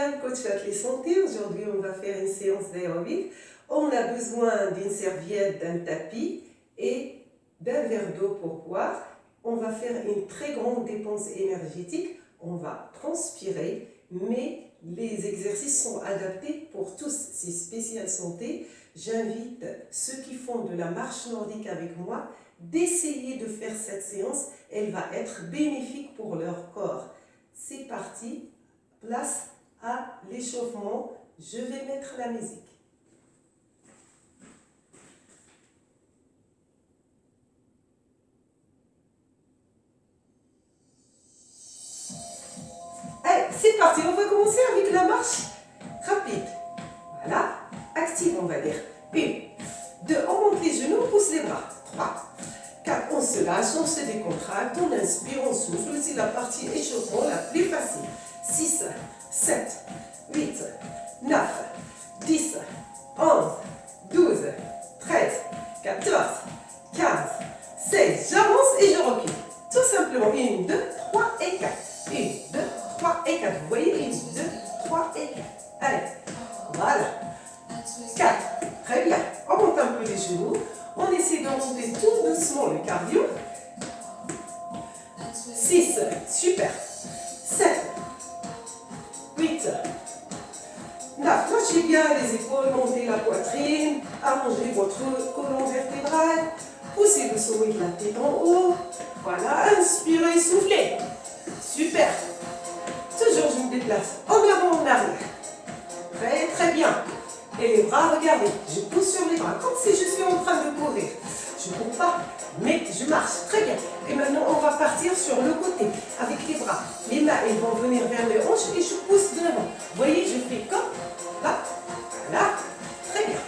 spécial Coach Athlée Santé. Aujourd'hui, on va faire une séance d'aérobic. On a besoin d'une serviette, d'un tapis et d'un verre d'eau pour boire. On va faire une très grande dépense énergétique. On va transpirer, mais les exercices sont adaptés pour tous. C'est spécial santé. J'invite ceux qui font de la marche nordique avec moi d'essayer de faire cette séance. Elle va être bénéfique pour leur corps. C'est parti, place à l'échauffement. Je vais mettre la musique. Allez, c'est parti, on va commencer avec la marche rapide. Voilà, active on va dire. 1, 2, on monte les genoux, on pousse les bras. 3, 4, on se lâche, on se décontracte, on inspire, on souffle. C'est la partie échauffement la plus facile. 6, 7, 8, 9, 10, 11, 12, 13, 14, 15, 16. J'avance et je recule. Tout simplement. 1, 2, 3 et 4. 1, 2, 3 et 4. Vous voyez 1, 2, 3 et 4. Allez. Voilà. 4. Très bien. On monte un peu les genoux. On essaie de monter tout doucement le cardio. 6. Super. 7. 8. 9. Lâchez bien les épaules, montez la poitrine, allongez votre colonne vertébrale, poussez le sommet de la tête en haut. Voilà, inspirez, soufflez. Super. Toujours je me déplace en avant, en arrière. Très très bien. Et les bras, regardez, je pousse sur les bras comme si je suis en train de courir. Je ne cours pas, mais je marche. Très bien. Et maintenant, on va partir sur le côté avec les bras. Les mains, elles vont venir vers les hanches et je pousse de l'avant. Vous voyez, je fais comme là, là. Très bien.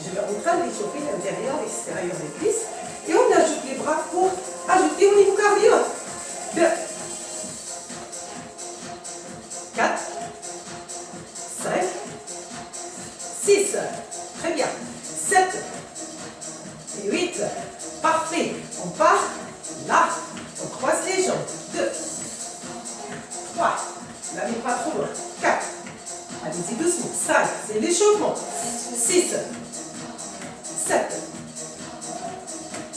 Je vais en train d'échauffer l'intérieur, l'extérieur des cuisses. Et on ajoute les bras pour ajouter au niveau cardio. 2, 4, 5, 6, très bien, 7 et 8, parfait, on part là, on croise les jambes, 2, 3, n'allez pas trop loin, 4, allez-y doucement, 5, c'est l'échauffement, 6, 7,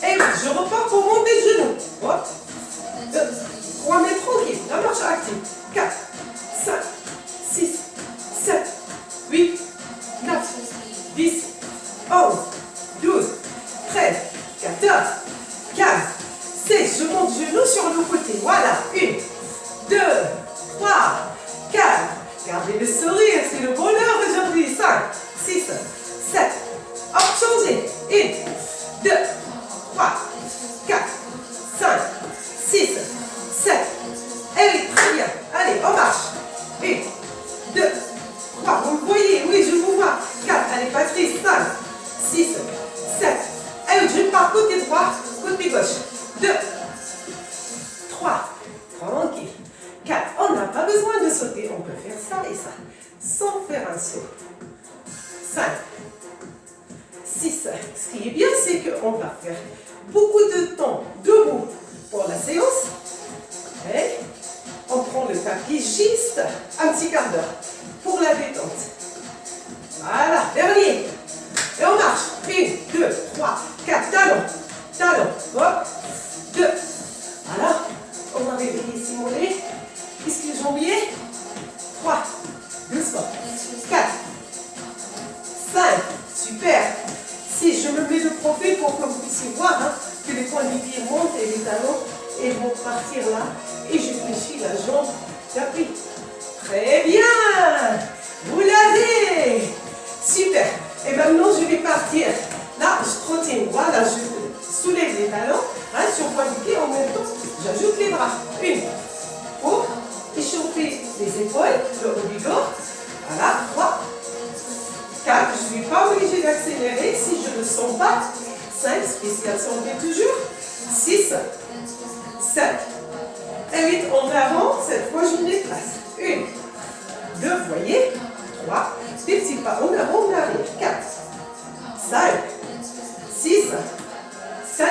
et 8, je repars pour monter le genou, hop, 2, 3 mètres tranquille, la marche active, 4, 5, 6, 7, 8, 9, 10, 11, 12, 13, 14, 15, 16. Je monte genou sur le côté. Voilà. 1, 2, 3, 4. Gardez le sourire, c'est le bonheur aujourd'hui. 5, 6, 7. Hop, changez. 1, 2, 3, 4, 5, 6, 7. Et 8. Très bien. Allez, on marche. 1, 2, 3, vous le voyez, oui, je vous vois. 4, allez, Patrice, 5, 6, 7. Allez, je pars côté droit, côté gauche. 2, 3, tranquille. 4, on n'a pas besoin de sauter, on peut faire ça et ça, sans faire un saut. 5, 6. Ce qui est bien, c'est qu'on va faire beaucoup de temps debout pour la séance. Et on prend le tapis juste un petit quart d'heure pour la détente. Voilà, dernier. Et on marche. 1, 2, 3, 4, talons. Talons. Hop. 2. Voilà. On va réveiller Simonet. Ischio jambier. 3. Doucement. 4. 5. Super. 6. Je me mets de profil pour que vous puissiez voir que les points du pied montent et les talons et vont partir là. Et je fléchis la jambe d'appui. Très bien. Vous l'avez. Super. Et maintenant, je vais partir. Là, je trottine. Voilà, je soulève les talons. Sur le point du pied, en même temps, j'ajoute les bras. 1. Pour échauffer les épaules, le haut du dos. Voilà. 3. 4. Je ne suis pas obligée d'accélérer si je ne le sens pas. 5. Spécial santé toujours. 6. 7. Et 8. En avant. Cette fois, je me déplace. 1. 2. Vous voyez. 3. Des petits pas en avant, en arrière. 4, 5, 6, 7,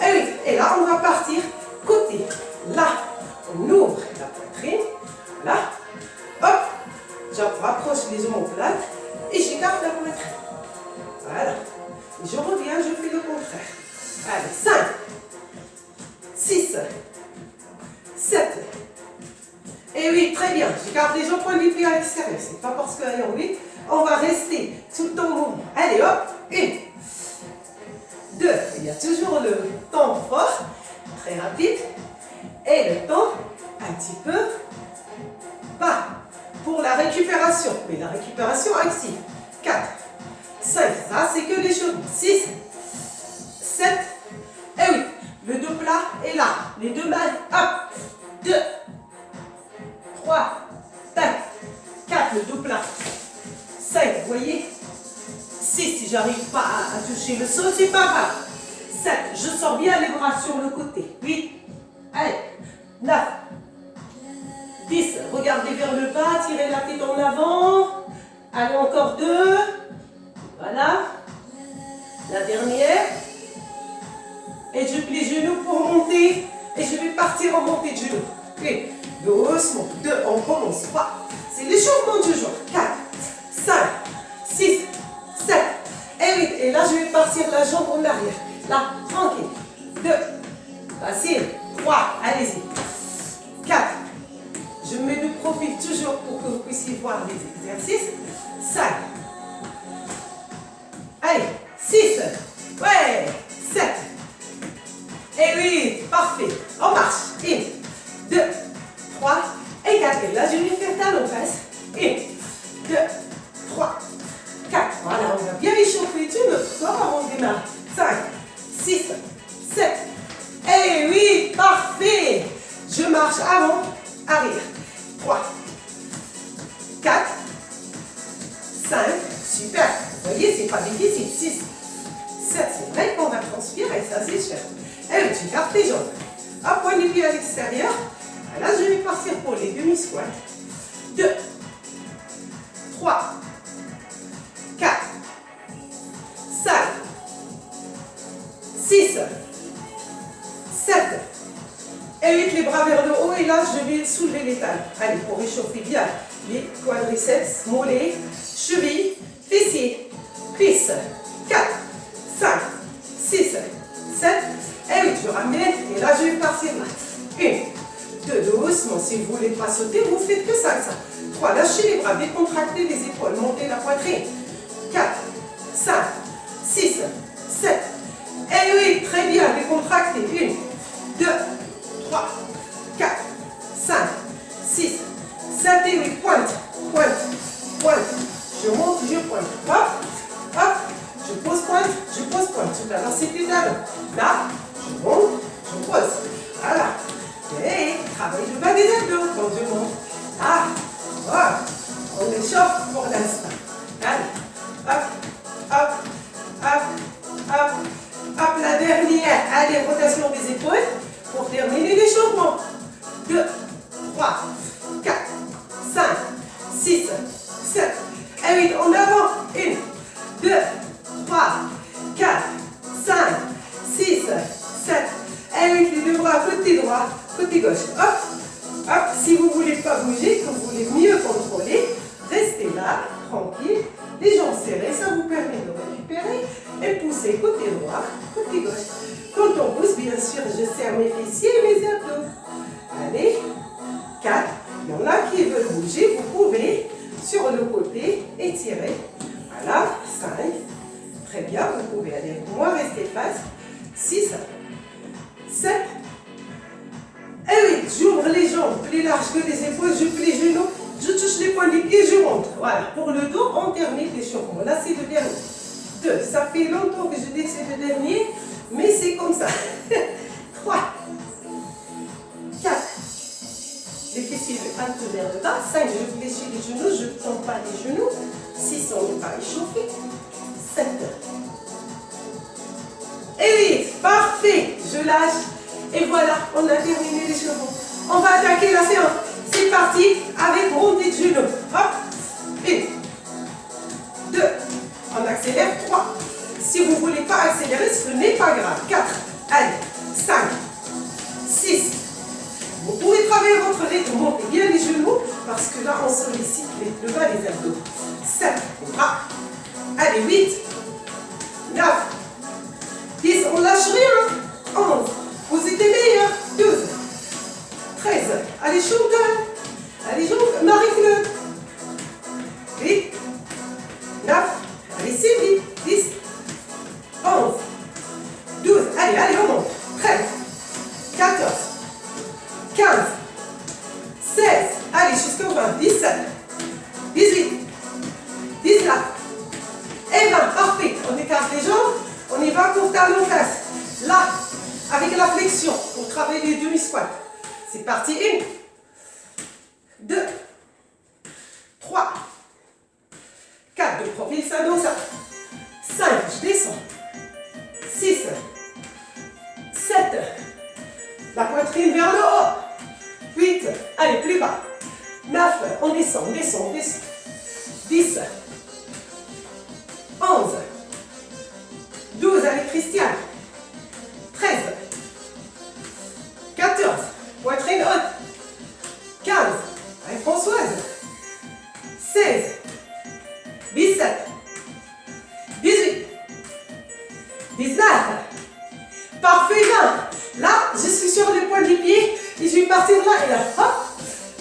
et 8. Et là, on va partir côté. Là, on ouvre la poitrine. Là. Hop. Je rapproche les omoplates et j'écarte la poitrine. Voilà. Et je reviens, je fais le contraire. Allez, 5, 6, 7. Et oui, très bien. Je garde les jambes, point les pieds à l'extérieur. C'est pas parce qu'elle est en 8. On va rester tout le temps au mouvement. Allez, hop. 1, 2. Il y a toujours le temps fort, très rapide. Et le temps un petit peu bas pour la récupération. Mais la récupération active. 4, 5. Ça, c'est que les cheveux. 6, 7. Et oui. Le dos plat est là. Les deux mains, hop. 2, 3, 4, le dos plat. 5, vous voyez. 6, si j'arrive pas à toucher le sol, c'est pas grave. 7, je sors bien les bras sur le côté. 8, allez. 9, 10, regardez vers le bas, tirez la tête en avant. Allez, encore 2. Voilà. La dernière. Et je plie les genoux pour monter. Et je vais partir en montée de genoux. 1, doucement. 2, on commence. 3, c'est l'échauffement du jour. 4, 5, 6, 7 et 8. Et là, je vais partir la jambe en arrière. Là, tranquille. 2, facile. 3, allez-y. 4, je mets de profil toujours pour que vous puissiez voir les exercices. 5, allez, 6, ouais, 7 et 8, parfait. On marche. 1, 2, 3 et 4. Et là, je vais faire talon face. 1, 2, 3, 4. Voilà, on va bien échauffer tout notre corps avant de démarrer. 5, 6, 7 et 8. Parfait. Je marche avant, arrière. 3, 4, 5. Super. Vous voyez, c'est pas difficile. 6, 7. C'est vrai qu'on va transpirer, ça c'est sûr. Et oui, tu gardes tes jambes. Hop, point les pieds à l'extérieur. Là, je vais partir pour les demi-squats. 2, 3, 4, 5, 6, 7 et 8. Les bras vers le haut. Et là, je vais soulever les talons. Allez, pour réchauffer bien les quadriceps, mollets, chevilles, fessiers, cuisses. 4, 5, 6, 7 et 8. Je ramène. Et là, je vais partir là. 1, 2, doucement. Si vous ne voulez pas sauter, vous faites que ça. 3, lâchez les bras, décontractez les épaules, montez la poitrine. 4, 5, 6, 7 et 8. Très bien, décontractez. 1, 2, 3, 4, 5, 6, 7 et 8. Pointe, pointe, pointe. Je monte, je pointe. Hop, hop. Je pose pointe, je pose pointe. Tout à l'heure, c'était talon. Là, je monte, je pose. Voilà. Et travaille le bas des abdos quand je monte. Ah, voilà. On échauffe pour l'instant. Allez, hop, hop, hop, hop, hop. La dernière. Allez, rotation des épaules pour terminer l'échauffement. 2, 3, 4, 5, 6, 7 et 8. En avant. 1, 2, 3, 4, 5, 6, 7 et 8. Les deux bras côté droit, côté gauche. Hop, hop. Si vous ne voulez pas bouger, que vous voulez mieux contrôler, restez là, tranquille. Les jambes serrées, ça vous permet de récupérer et pousser côté droit, côté gauche. Quand on pousse, bien sûr, je serre mes fessiers et mes abdos. Allez, 4. Il y en a qui veulent bouger, vous pouvez sur le côté étirer. Voilà, 5. Très bien, vous pouvez aller avec moi, rester face. 6, 7 et 8. J'ouvre les jambes, plus larges que les épaules, je plie les genoux, je touche les poings des pieds, je monte. Voilà, pour le dos, on termine l'échauffement. Là, c'est le dernier. 2, ça fait longtemps que je dis que c'est le dernier, mais c'est comme ça. 3, 4, les fessiers un peu vers le bas. 5, je fléchis les genoux, je ne tends pas les genoux. 6, on n'est pas échauffé. 7 et 8, parfait, je lâche. Et voilà, on a terminé l'échauffement. On va attaquer la séance. C'est parti avec montée de genoux. Hop, 1, 2, on accélère. 3, si vous ne voulez pas accélérer, ce n'est pas grave. 4, allez, 5, 6. Vous pouvez travailler votre rythme, montez bien les genoux parce que là on sollicite le bas des abdos. 7, bras. Allez, 8, 9, 10, on lâche rien. 11, vous êtes meilleurs. 12, 13, allez, Chantal. Allez, Marie-Claude. 8, 9, allez, Sylvie. 10, 11, 12, allez, on monte. 13, 14, 15, 16, allez, jusqu'au 20, 17, 18, 19, et 20, parfait. On écarte les jambes, on y va pour talon fesses. Là, avec la flexion, pour travailler les demi-squats. C'est parti, 1, 2, 3, 4, de profil, ça dos, ça. 5, je descends. 6, 7, la poitrine vers le haut. 8, allez, plus bas. 9, on descend, on descend, on descend. 10, 11, 12, allez, Christiane. 13, 14, poitrine haute. 15, allez, Françoise. 16, 17, 18, 19, parfait, 20. Là, je suis sur les points du pied et je vais partir là et là. Hop,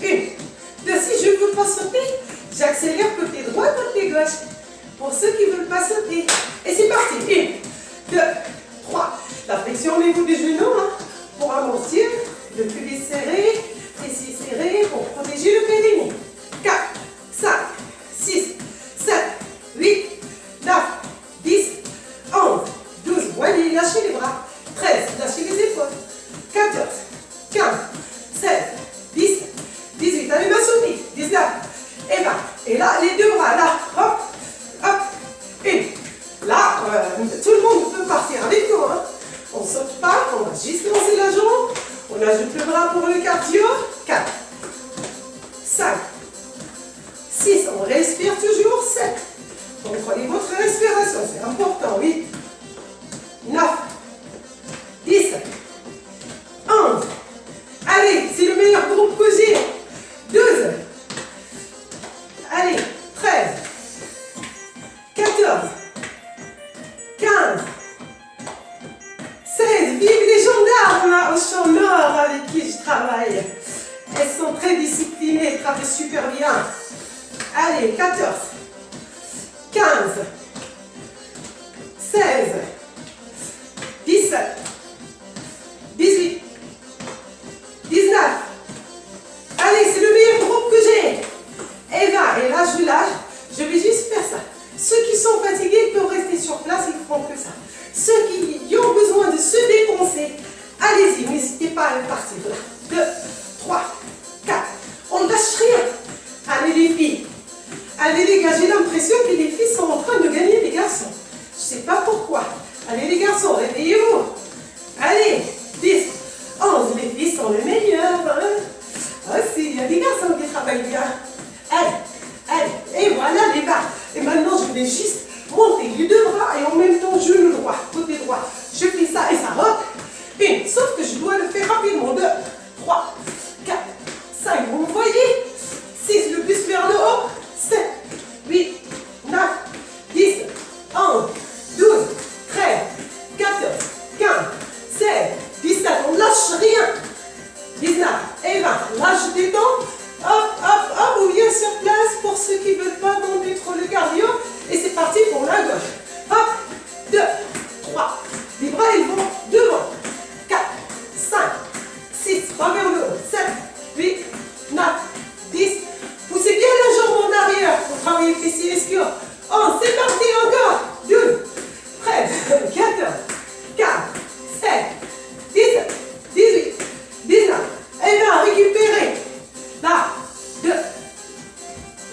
1, 2, si je ne veux pas sauter, j'accélère côté droit, côté gauche. Pour ceux qui ne veulent pas sauter. Et c'est parti. 1, 2, 3. La flexion au niveau des genoux, hein, pour amortir, le culet serré, fessier serré, pour protéger le périnée. 4, 5, 6, 7, 8, 9, 10, 11, 12. Voyez, lâchez les bras. 13, lâchez les épaules. 14, 15, 16, 17, 18. Allez, ma souris. 19 et 20. Et là, les deux bras, là. Hop, hop. 1. Là, tout le monde peut partir avec nous. Hein. On ne saute pas, on va juste lancer la jambe. On ajoute le bras pour le cardio. 4, 5, 6. On respire toujours. 7. Contrôlez votre respiration, c'est important. 8, 9, 10, 11. Allez, c'est le meilleur groupe que j'ai. 12. Allez, 13. 14. 15. 16. Vive les gendarmes là, au champ nord avec qui je travaille. Elles sont très disciplinées, elles travaillent super bien. Allez, 14. 15. 16. 17. 18. 19. Allez, c'est le meilleur groupe que j'ai. Et 20. Et là, je lâche. Je vais juste faire ça. Ceux qui sont fatigués peuvent rester sur place, ils ne font que ça. Ceux qui ont besoin de se dépenser, allez-y, n'hésitez pas à partir. 2, 3, 4. On ne lâche rien. Allez, les filles. Allez, les gars, j'ai l'impression que les filles sont en train de gagner les garçons. Je ne sais pas pourquoi. Allez, les garçons, réveillez-vous. Allez, 10, 11. Les filles sont les meilleures. Hein? Ah, si, il y a des garçons qui travaillent bien. Allez, allez. Et voilà les bas. Et maintenant, je vais juste monter les deux bras et en même temps, genou droit, côté droit. Je fais ça et ça, hop. 1. Sauf que je dois le faire rapidement. 2, 3, 4, 5. Vous me voyez? 6. Le buste vers le haut. 7, 8, 9, 10, 11, 12, 13, 14, 15, 16, 17. On ne lâche rien. 19 et 20. Là, je détends. Hop, hop, hop. Ou bien sur place pour ceux qui ne veulent pas tomber trop le cardio. Et c'est parti pour la gauche. Hop, 2, 3. Les bras, ils vont devant. 4, 5, 6. Pas vers le haut. 7, 8, 9, 10. Poussez bien la jambe en arrière pour travailler les fessiers et ischio. 11, c'est parti encore. 12, 13, 14, 15, 16, 17, 18, 19. Et 20, récupérez. Là, 2,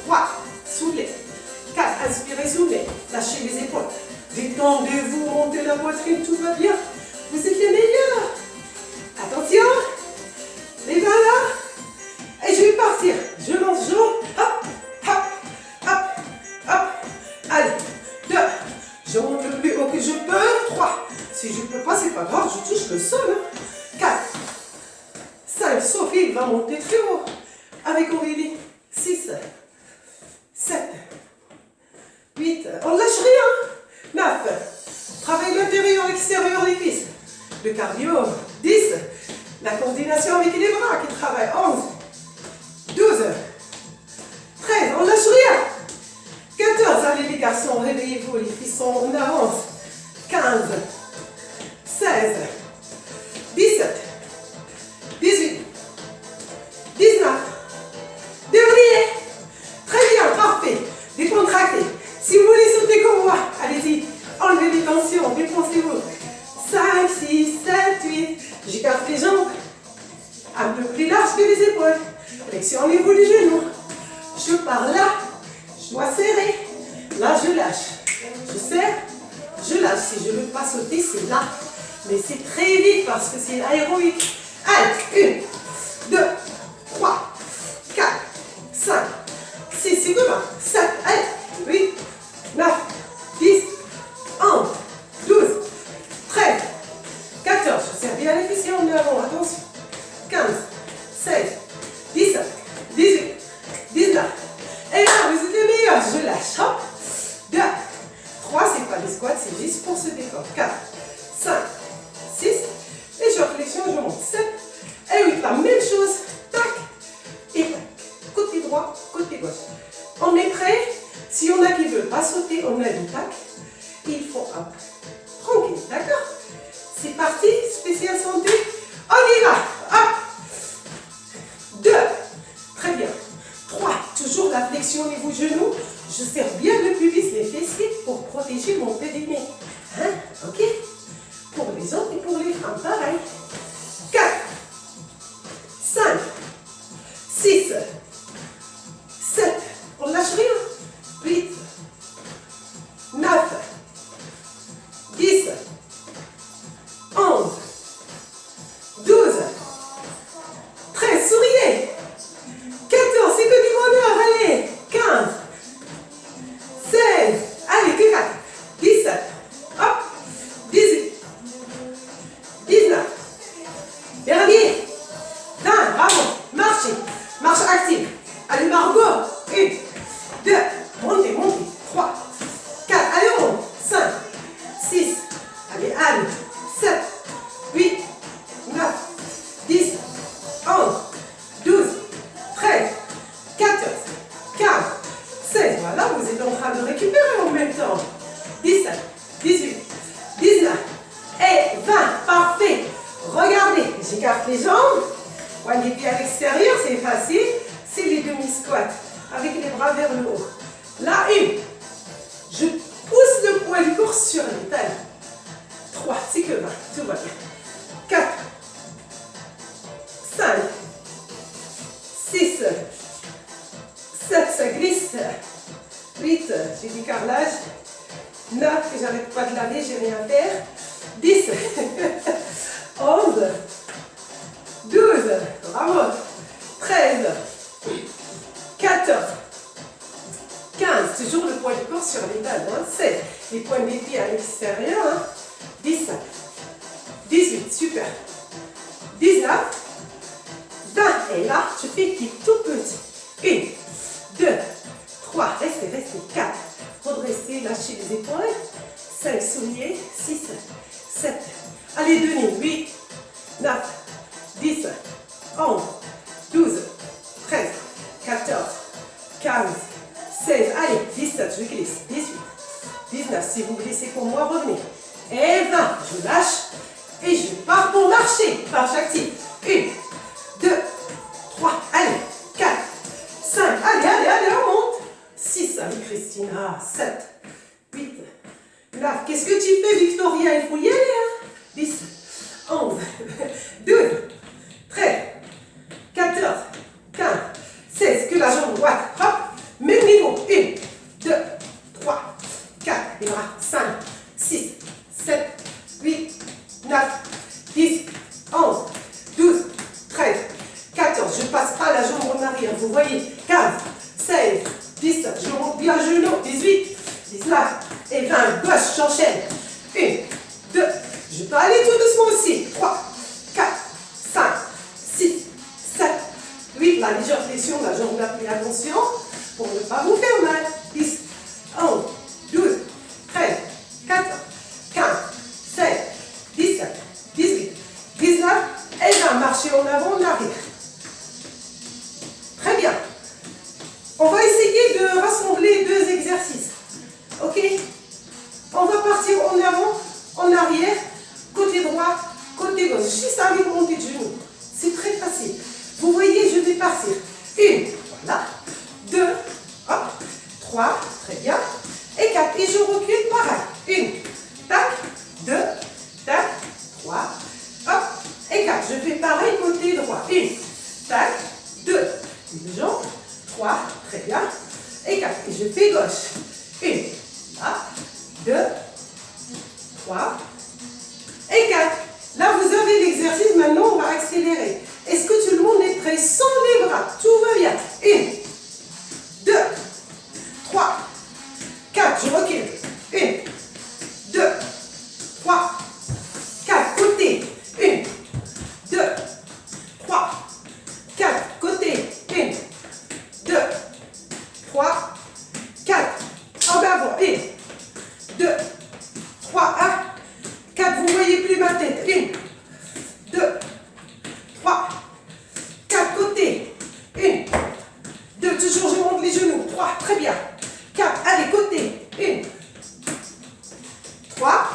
3, soulevez. 4, inspirez, soulevez. Lâchez les épaules. Détendez-vous, montez la poitrine, tout va bien. Vous êtes les meilleurs. Attention. Les mains là. Et je vais partir. Je lance jambe. Hop, hop, hop, hop. Allez. 2. Je monte le plus haut que je peux. 3. Si je ne peux pas, c'est pas grave. Je touche le sol. 4. 5. Sophie va monter très haut. Avec Aurélie. 6. cardio. 10. La coordination avec les bras qui travaille. 11. 12. 13. On lâche rien. 14. Allez les garçons, réveillez-vous. Les filles sont en avance. 15. 16. 17. 18. 19. Devriez. Très bien, parfait. Décontractez. Si vous voulez sauter comme moi, allez-y. Enlevez les tensions, défoncez-vous. 5, 6, 7, 8. J'écarte les jambes. Un peu plus large que les épaules. Flexionnez-vous les genoux. Je pars là. Je dois serrer. Là, je lâche. Je serre. Je lâche. Si je ne veux pas sauter, c'est là. Mais c'est très vite parce que c'est aérobique. Allez, 1, 2, 3, 4, 5, 6, c'est bon. 7, allez, 8, 9, 10, 11, 12, 13, 14. Je serre bien les fessiers en avant, attention. 15, 16, 17, 18, 19. Et là, vous êtes les meilleurs. Je lâche. Hop. 2, 3, c'est pas des squats, c'est juste pour ce décor. 4, 5, 6. Et je flexion, je monte. 7. Et 8. La même chose. Tac. Et tac. Côté droit, côté gauche. On est prêt. Si on a qui veut pas sauter, on a du tac. Il faut hop. Tranquille, d'accord? C'est parti. Spécial santé. On y va. Hop. 2. Très bien. 3. Toujours la flexion au niveau genou. Je serre bien le pubis, les fessiers pour protéger mon périnée. Hein? Ok? Pour les hommes et pour les femmes, pareil. 4, 5, 6, 7, on lâche rien. 8, 9, 10, 11, 12, 13, souriez. 14, c'est que du bonheur, allez. 15, 16, allez, que 4, 17, hop, 18, 19, dernier, 20, bravo, marchez, marche active, allez Margot, 1, 2, montez, montez, 3, 4, allez on monte, 5, 6, allez Anne, 7, 8, 9, 10, 11, 12, 13, 14, 15, 16, voilà, vous êtes en train de récupérer en même temps, 17, 18, 19 et 20, parfait. Regardez, j'écarte les jambes, poigne les pieds à l'extérieur, c'est facile, c'est les demi-squats, avec les bras vers le haut. Là, 1, je pousse le poids du corps sur les talons. 3, c'est que 20, tout va bien. 4, 5, 6, 7, ça glisse. 8, j'ai du carrelage. 9, que j'arrête pas de laver, j'ai rien à faire. 10, 11, 12, bravo. 13, 14, 15, toujours le poids du corps sur les talons. 16, les pointes des pieds à l'extérieur. 17, 18, super. 19, 20, et là, je fais qui tout petit. 1, 2, 3, restez, 4, redressez, lâchez les épaules, 5, souliers, 6, 7, allez, demi, 8, 9, 10, 11, 12, 13, 14, 15, 16, allez, 17, je glisse, 18, 19, si vous glissez pour moi, revenez, et 20, je lâche, et je pars pour marcher, marche active, 1, 2, 3, allez, 4, 5, allez, on monte, 6, allez Christina, 7, 8, 9, qu'est-ce que tu fais Victoria, il faut y aller, hein? 10, 11, 12, 13, 14, 15, 16, que la jambe droite, hop, même niveau, 1, 2, 3, 4, les bras, 5, 6, 7, 8, 9, 10, 11, 12, 13, 14, je passe pas la jambe en arrière, vous voyez, 15, 16, 17, je monte bien le genou, 18, 19 et 20, gauche, j'enchaîne, 1, 2, je peux aller tout doucement aussi, 3, 4, 5, 6, 7, 8, la légère flexion, la jambe la plus attention, pour ne pas vous faire mal, 10, 11, 12, 13, 14, 15, 16, 17, 18, l'exercice. Ok? On va partir en avant, en arrière, côté droit, côté gauche. Juste avec montée de genou. C'est très facile. Vous voyez, je vais partir. 1, voilà. 2, hop. 3, très bien. Et 4. Et je recule pareil. 1, tac. 2, tac. 3, hop. Et 4. Je fais pareil côté droit. 1, tac. 2. Une jambe. 3, très bien. Et 4. Et je fais gauche. 1, là. 2, 3 et 4. Là, vous avez l'exercice. Maintenant, on va accélérer. Est-ce que tout le monde est prêt? Sans les bras. Tout va bien. 1, 2, 3, 4. Je recule. 1, 2, 3, 4. Côté. 1, 2, 3, 4. Côté. 1, 2, 3, 4. En avant. 1, 2, 3, 1, 4, vous ne voyez plus ma tête. 1, 2, 3, 4, côté. 1, 2, toujours je monte les genoux. 3, très bien. 4, allez, côté. 1, 3,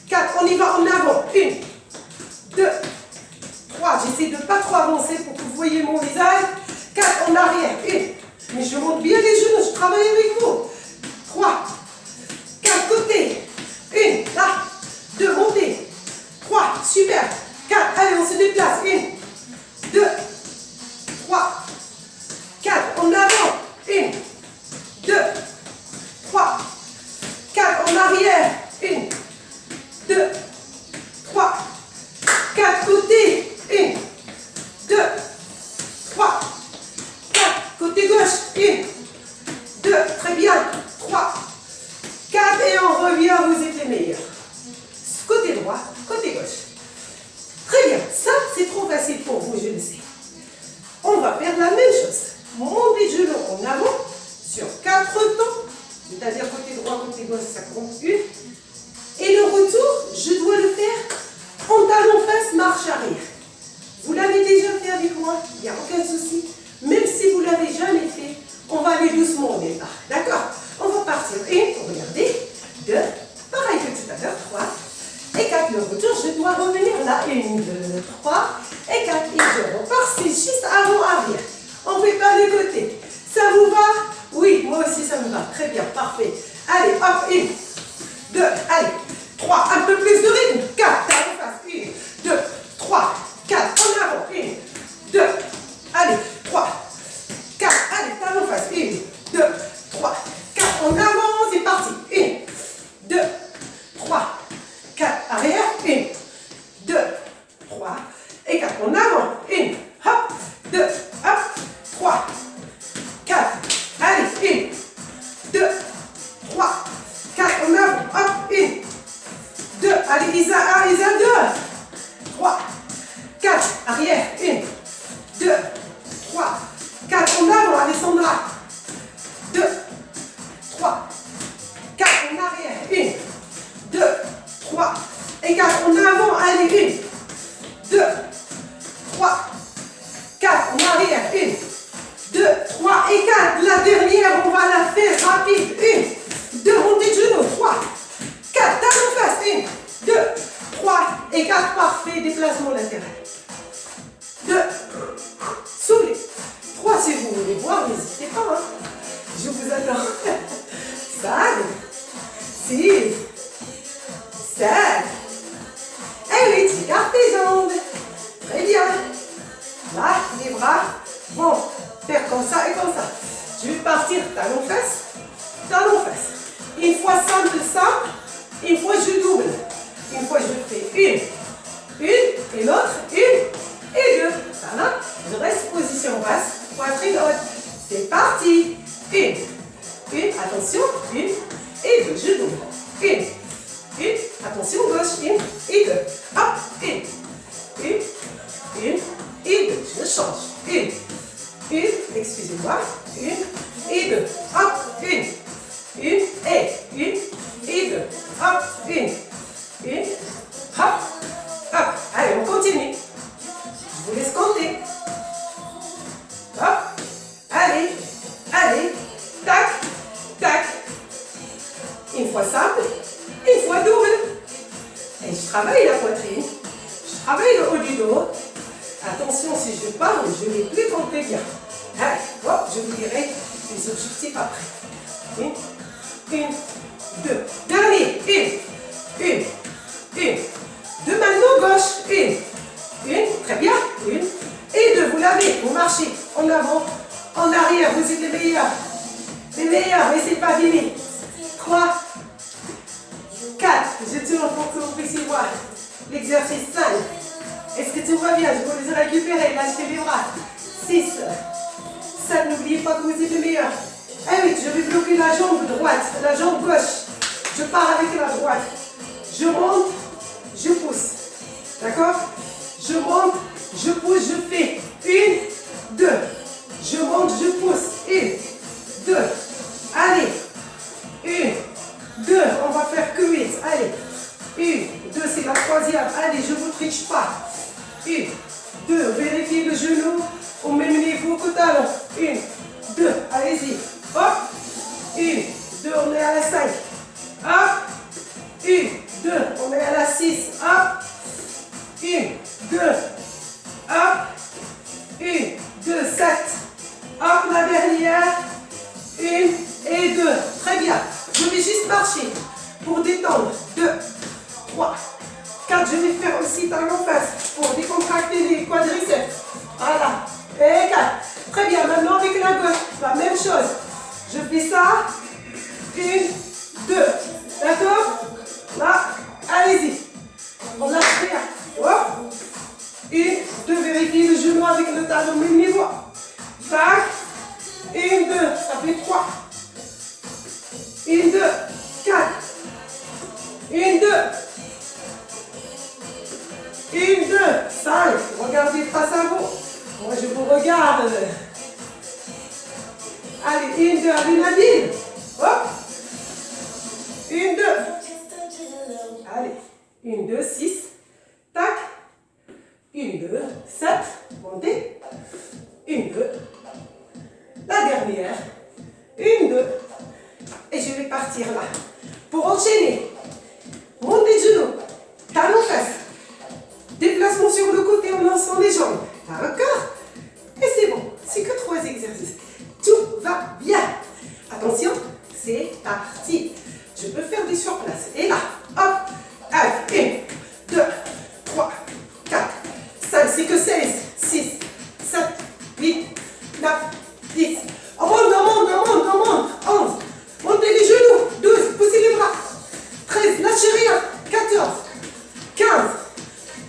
4, on y va en avant. 1, 2, 3, j'essaie de ne pas trop avancer pour que vous voyez mon visage. 4, en arrière. 1, mais je monte bien les genoux, je travaille avec vous. 3, 4, côté. 1, là. 2, montez. 3, super. 4, allez, on se déplace. 1, 2, 3, 4, en avant. 1, 2, 3, 4, en arrière. 1, 2, 3, 4, côté. 1, 2, 3, 4, côté gauche. 1, 2, très bien. 3, 4, et on revient, vous êtes les meilleurs. Côté droit, côté gauche. Très bien, ça c'est trop facile pour vous, je le sais. On va faire la même chose. Montez les genoux en avant sur 4 temps, c'est-à-dire côté droit, côté gauche, ça compte 1. Et le retour, je dois le faire en talon face, marche arrière. Vous l'avez déjà fait avec moi, il n'y a aucun souci. Même si vous ne l'avez jamais fait, on va aller doucement au départ. D'accord? On va partir. 1, regardez. 2, pareil que tout à l'heure. 3. Et 4, le retour, je dois revenir là. 1, 2, 3 et 4. Et je repars, c'est juste avant-arrière. On ne fait pas les côtés. Ça vous va? Oui, moi aussi ça me va. Très bien, parfait. Allez, hop, 1, 2, allez. 3, un peu plus de rythme. 4, talon face. 1, 2, 3, 4, en avant. 1, 2, allez. 3, 4, allez, talon face. 1, 2, 3, 4, en avant, c'est parti. 1, 2, 3, 4, arrière, 1, 2, 3, et 4, en avant, 1, hop, 2, hop, 3, 4, allez, 1, 2, 3, 4, en avant, hop, 1, 2, allez, Isa 1, Isa 2, 3, 4, arrière, 1, 2, 3, 4, en avant, Alessandra, 2, 3, 4, en arrière, 1, 2, 3, et 4, en avant, allez, 1, 2, 3, 4, en arrière, 1, 2, 3 et 4, la dernière, on va la faire rapide, 1, 2, montez de genoux, 3, 4, talon face, 1, 2, 3 et 4, parfait, déplacement latéral, 2, soufflez, 3, si vous voulez boire, n'hésitez pas, hein. Je vous attends, 5, 6, 7, et 8, écarte les jambes, très bien, là, les bras vont faire comme ça et comme ça, je vais partir talon face, une fois simple, une fois je double, une fois je fais une et l'autre, une et deux, ça va, je reste position basse, poitrine haute, c'est parti, une, attention, une et deux, je double, une, attention gauche, une et deux, hop, une et deux, je change, une, excusez-moi, une et deux, hop, une et deux, hop, une, hop, hop, allez, on continue, je vous laisse compter, hop, allez, tac, fois simple, une fois double. Et je travaille la poitrine, je travaille le haut du dos. Attention, si je parle, je ne vais plus compter bien. Allez, hop, je vous dirai les objectifs après. Une, deux. Dernier, une. De maintenant gauche, une, très bien, une. Et deux, vous l'avez, vous marchez en avant, en arrière, vous êtes les meilleurs. Les meilleurs, laissez pas dîner. 3, 4, je tourne pour que vous puissiez voir l'exercice 5. Est-ce que tout va bien? Je vous les récupérer, lâchez les bras. 6, 7, n'oubliez pas que vous êtes les meilleurs. Et 8, je vais bloquer la jambe droite, la jambe gauche. Je pars avec la droite. Je monte, je pousse. D'accord? Je monte, je pousse, je fais 1, 2. Je monte, je pousse. 1, 2. Allez. 1, 2. On va faire que 8. Allez. 1, 2, c'est la troisième. Allez, je ne vous triche pas. 1, 2. Vérifiez le genou au même niveau que talon. 1, 2. Allez-y. Hop. 1, 2. On est à la 5. Hop. 1, 2. On est à la 6. Hop. 1, 2. Hop. 1, 2, 7. Hop, la dernière. 1 et 2. Très bien. Je vais juste marcher pour détendre. 2, 3, 4. Je vais faire aussi talon face pour décontracter les quadriceps. Voilà. Et 4. Très bien. Maintenant avec la gauche, la même chose. Je fais ça. 1, 2. D'accord? Là. Allez-y. On lâche rien. Hop. 1, 2. Vérifiez le genou avec le talon au même niveau. Tac. 1, 2. Ça fait 3. 1, 2. 4. 1, 2. 1, 2. 5. Regardez face à vous. Moi, je vous regarde. Allez, 1, 2. Allez, Nadine. Hop. 1, 2. Allez. 1, 2, 6. Tac. 1, 2, 7. Montez. 1, 2. La dernière. 1, 2. Et je vais partir là. Pour enchaîner. Montez de genoux. Talon face. Déplacement sur le côté en lançant les jambes. D'accord? Et c'est bon. C'est que 3 exercices. Tout va bien. Attention, c'est parti. Je peux faire des surplaces. Et là, hop. Allez, 1, 2, 3, 4, 5. C'est que 16, 6, 7, 8, 9, 10. On monte, on monte, on monte, on monte. 11. Montez les genoux. 12. Poussez les bras. 13. Lâchez rien. 14. 15.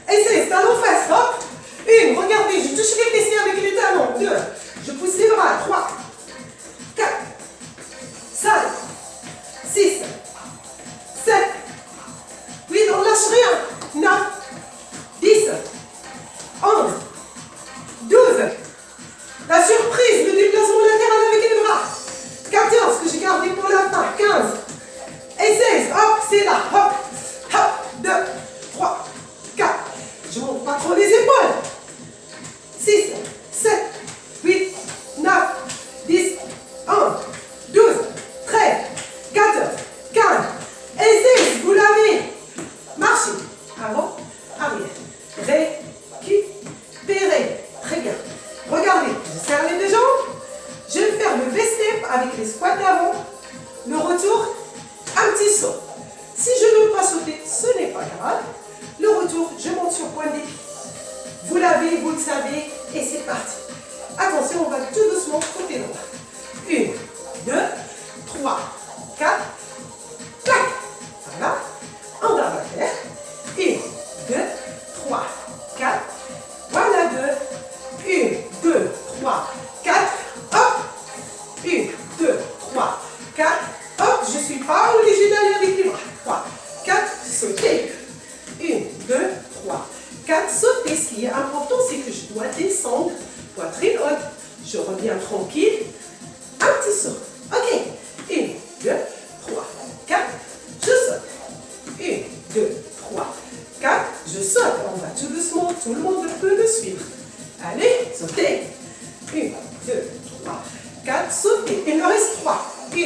Et 16. Talons fesses. Hop. 1. Regardez. Je touche les fessiers avec les talons. 2. Je pousse les bras. 3. 4. 5. 6. 7. 8. On lâche rien. 9. 10. 11. 12. La surprise, le déplacement latéral avec les bras. 14, que j'ai gardé pour la fin. 15. Et 16. Hop, c'est là. Hop. Hop. 2, 3, 4. Je monte pas trop les épaules. 6, 7, 8, 9, 10, 11, 12, 13, 14, 15. Et 16. Vous l'avez. Marchez. Avant, arrière. Récupérez. Très bien. Regardez, je serre les deux jambes. Je vais faire le V-step avec les squats d'avant. Le retour, un petit saut. Si je ne veux pas sauter, ce n'est pas grave. Le retour, je monte sur point des pieds. Vous l'avez, vous le savez, et c'est parti. Attention, on va tout doucement côté droit. 1, 2, 3, 4, clac. Voilà. On va faire. 1, 2, 3, 4. Voilà 2. 1, 2, 3, 4. Hop. 1, 2, 3, 4. Hop. Je ne suis pas obligée d'aller avec les bras. 3, 4. Sautez. 1, 2, 3, 4. Sautez. Ce qui est important, c'est que je dois descendre. Poitrine haute. Je reviens tranquille. Un petit saut. Ok. 1, 2, 3, 4. Je saute. 1, 2, 3, 4. Je saute. On va tout doucement. Tout le monde peut me suivre. Allez, sautez. 1, 2, 3, 4. Sautez. Il me reste 3. 1,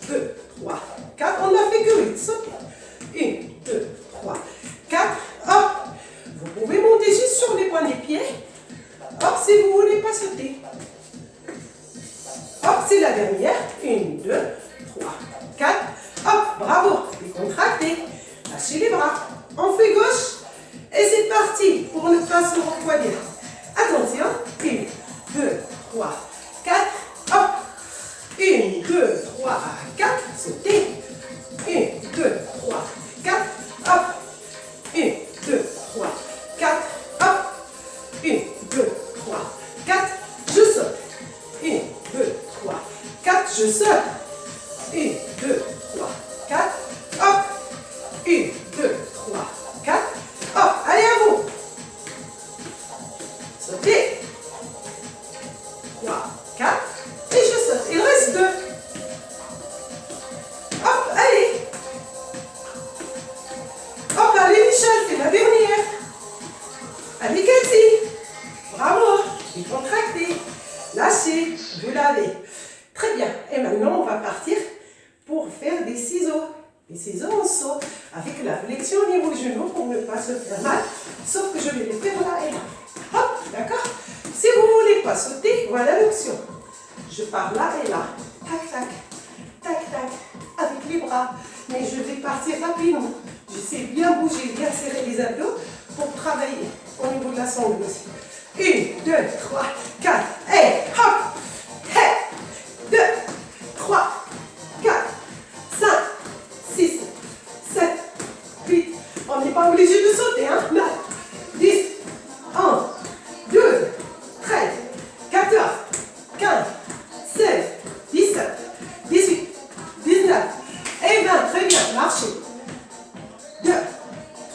2, 3, 4. On n'a fait que 8. parti, la dernière. 1, 2, 3, 4. Hop, bravo. Décontractez. Lâchez les bras. On fait gauche. Et c'est parti pour ne pas se refroidir. Attention. 1, 2, 3, 4. Hop. 1, 2, 3, 4. Sautez. 1, 2, 3, 4. Hop. 1, 2, 3, 4. Hop. 1, 2, 3, 4. Je saute. 1, 2, 3, 4. Je saute. 1, 2, 3, 4. Hop. 1, 2, 3, 4. Hop. Allez, à vous. Sautez. 3, 4. Et je saute. Il reste 2. Hop, allez. Hop, allez, Michel, c'est la dernière. Allez, Cathy. Bravo. Décontractez. Lâchez. Vous l'avez. Très bien. Et maintenant, on va partir pour faire des ciseaux. Des ciseaux en saut avec la flexion au niveau du genou pour ne pas se faire mal. Sauf que je vais les faire là et là. Hop, d'accord? Si vous ne voulez pas sauter, voilà l'option. Je pars là et là. Tac, tac. Tac, tac. Avec les bras. Mais je vais partir rapidement. Je sais bien bouger, bien serrer les abdos pour travailler au niveau de la sangle aussi. 1, 2, 3, 4. Et hop. 2, 3, 4, 5, 6, 7, 8. On n'est pas obligé de sauter, hein? 9, 10, 11, 12, 13, 14, 15, 16, 17, 18, 19 et 20. Très bien, marchez. 2,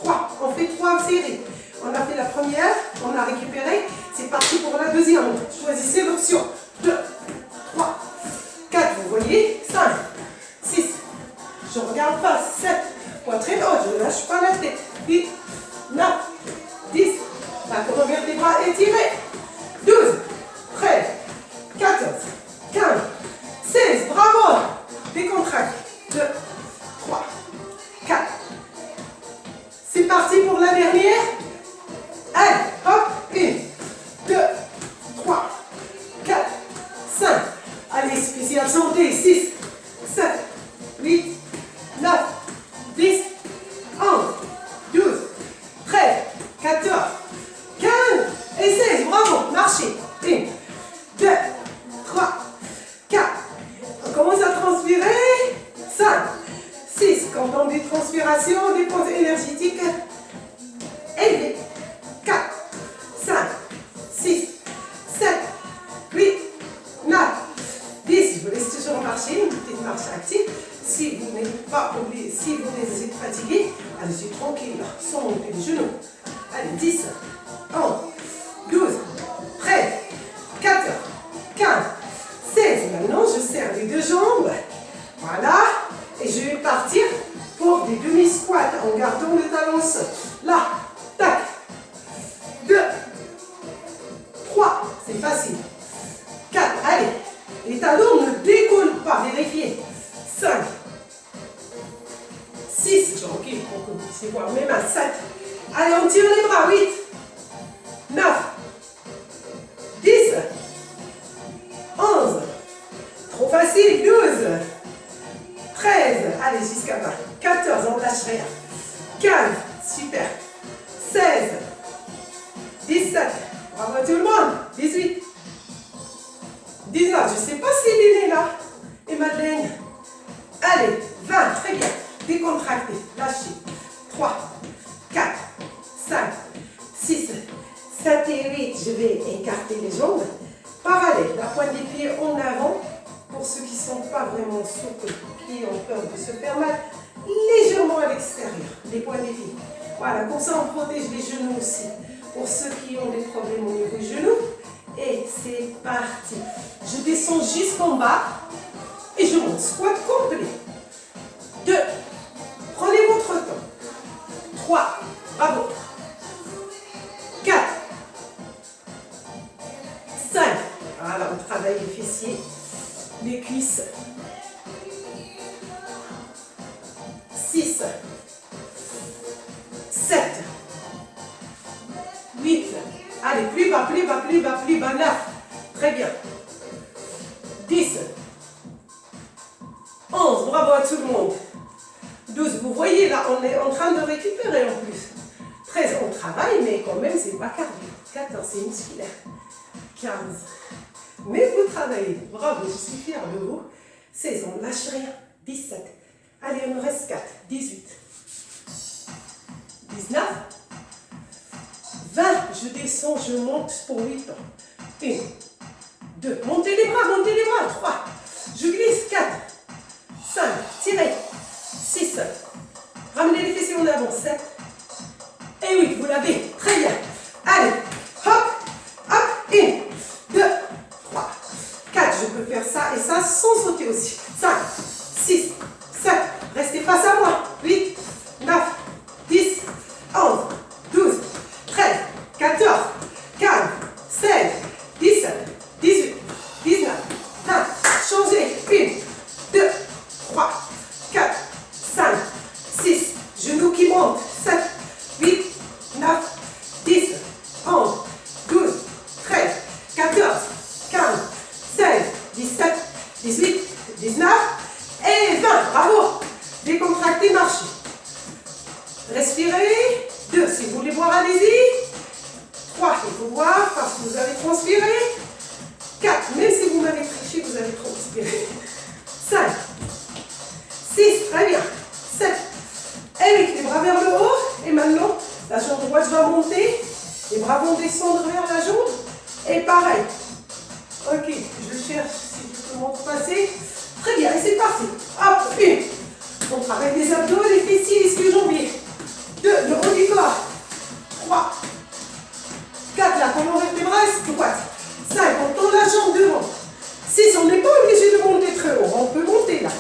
3. On fait 3 séries. On a fait la première, on a récupéré. C'est parti pour la deuxième. Choisissez l'option. 2, 3, 4, vous voyez, 5, 6, je regarde pas, 7, poitrine haute, je ne lâche pas la tête, 8, 9, 10, la colonne vertébrale étirée, 12, 13, 14, 15, 16, bravo, décontracte, 2, 3, 4, c'est parti pour la dernière, allez, hop, 1, 2, 3, 4, 5, allez, spécial santé, 6, 7, 8, 9, 10, 11, 12, 13, 14, 15 et 16. Bravo, marchez. 1, 2, 3, 4. On commence à transpirer. 5, 6. Quand on dit transpiration, dépense énergétique élevée. 4, 5, 6, 7, 8, 9, 10. Je vous laisse toujours marcher, une petite marche active. Si vous n'êtes pas oublié, si vous êtes fatigué, allez-y tranquille, sans monter les genoux. Allez, 10, 11, 12, 13, 14, 15, 16. Maintenant, je serre les deux jambes. Voilà. Et je vais partir pour des demi-squats en gardant le talon sol. Là, tac. 2, 3, c'est facile. 4, allez. Les talons ne décollent pas, vérifiez. 5, 6, je recule pour que vous puissiez voir mes mains. 7, allez, on tire les bras. 8, 9, 10, 11, trop facile. 12, 13, allez, jusqu'à 20. 14, on ne lâche rien. 15, super. 16, 17, bravo à tout le monde. 18, 19, je ne sais pas si Lynn est là. Et Madeleine. Allez, 20, très bien. Décontractez, lâchez. 3, 4, 5, 6, 7 et 8. Je vais écarter les jambes. Parallèle, la pointe des pieds en avant. Pour ceux qui ne sont pas vraiment souples, qui ont peur de se faire mal, légèrement à l'extérieur, les points des pieds. Voilà, comme ça on protège les genoux aussi. Pour ceux qui ont des problèmes au niveau des genoux. Et c'est parti. Je descends jusqu'en bas et je monte. Squat complet. 2. Prenez votre temps. 3. Bravo. 4. 5. Voilà, on travaille les fessiers, les cuisses. 6. 7. 8. Allez, plus bas, plus bas, plus bas, plus bas. 9. Très bien. 10. moi tout le monde. 12, vous voyez là, on est en train de récupérer en plus. 13, on travaille, mais quand même, c'est pas cardio. 14, c'est musculaire. 15, mais vous travaillez. Bravo, je suis fière de vous. 16, on ne lâche rien. 17, allez, il me reste 4. 18, 19, 20, je descends, je monte pour 8 ans. 1, 2, montez les bras, 3, je glisse, 4, 5, tirez, 6, ramenez les fessiers en avant, 7, et 8, vous l'avez, très bien. Allez, hop, hop, 1, 2, 3, 4, je peux faire ça et ça sans sauter aussi. 5, 6, 7, restez face à moi, 8, 9, 10, 11, 12, 13, 14, 15, 16, 17, 18, 19, 20, changez, 1, 2, 3, 4, 5, 6, genoux qui montent, 7, 8, 9, 10, 11, 12, 13, 14, 15, 16, 17, 18, 19 et 20, bravo, décontractez, marchez, respirez, 2, si vous voulez boire, allez-y, 3, il faut boire parce que vous avez transpiré, 4, même si vous m'avez triché, vous avez transpiré, 5, 6, très bien, 7, et 8, les bras vers le haut, et maintenant, la jambe droite va monter, les bras vont descendre vers la jambe, et pareil, ok, je cherche si je peux m'en passer, très bien, et c'est parti, hop, 1, on travaille les abdos, les fessiers, les ischio-jambiers, 2, le haut du corps, 3, 4, la colonne vertébrale droite, 5, on tourne la jambe devant, 6, on n'est pas obligé de monter très haut, on peut monter là,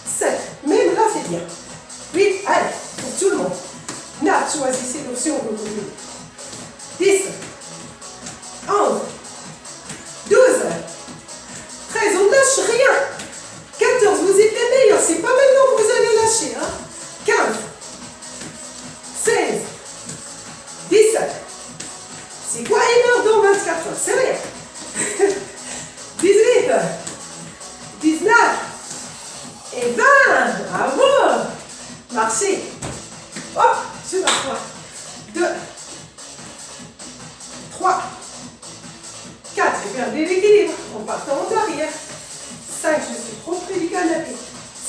7, même là c'est bien, 8, allez, pour tout le monde, 9, choisissez l'option que vous voulez, 10, 11, 12, 13, on ne lâche rien, 14, vous êtes les meilleurs, c'est pas maintenant que vous allez lâcher, hein, 15, 16, 17, c'est quoi une heure dans 24 heures, c'est rien, 18, 19 et 20, bravo, marchez, hop, je m'assois, 2, 3, 4, je perds l'équilibre en partant en arrière, 5, je suis trop près du canapé,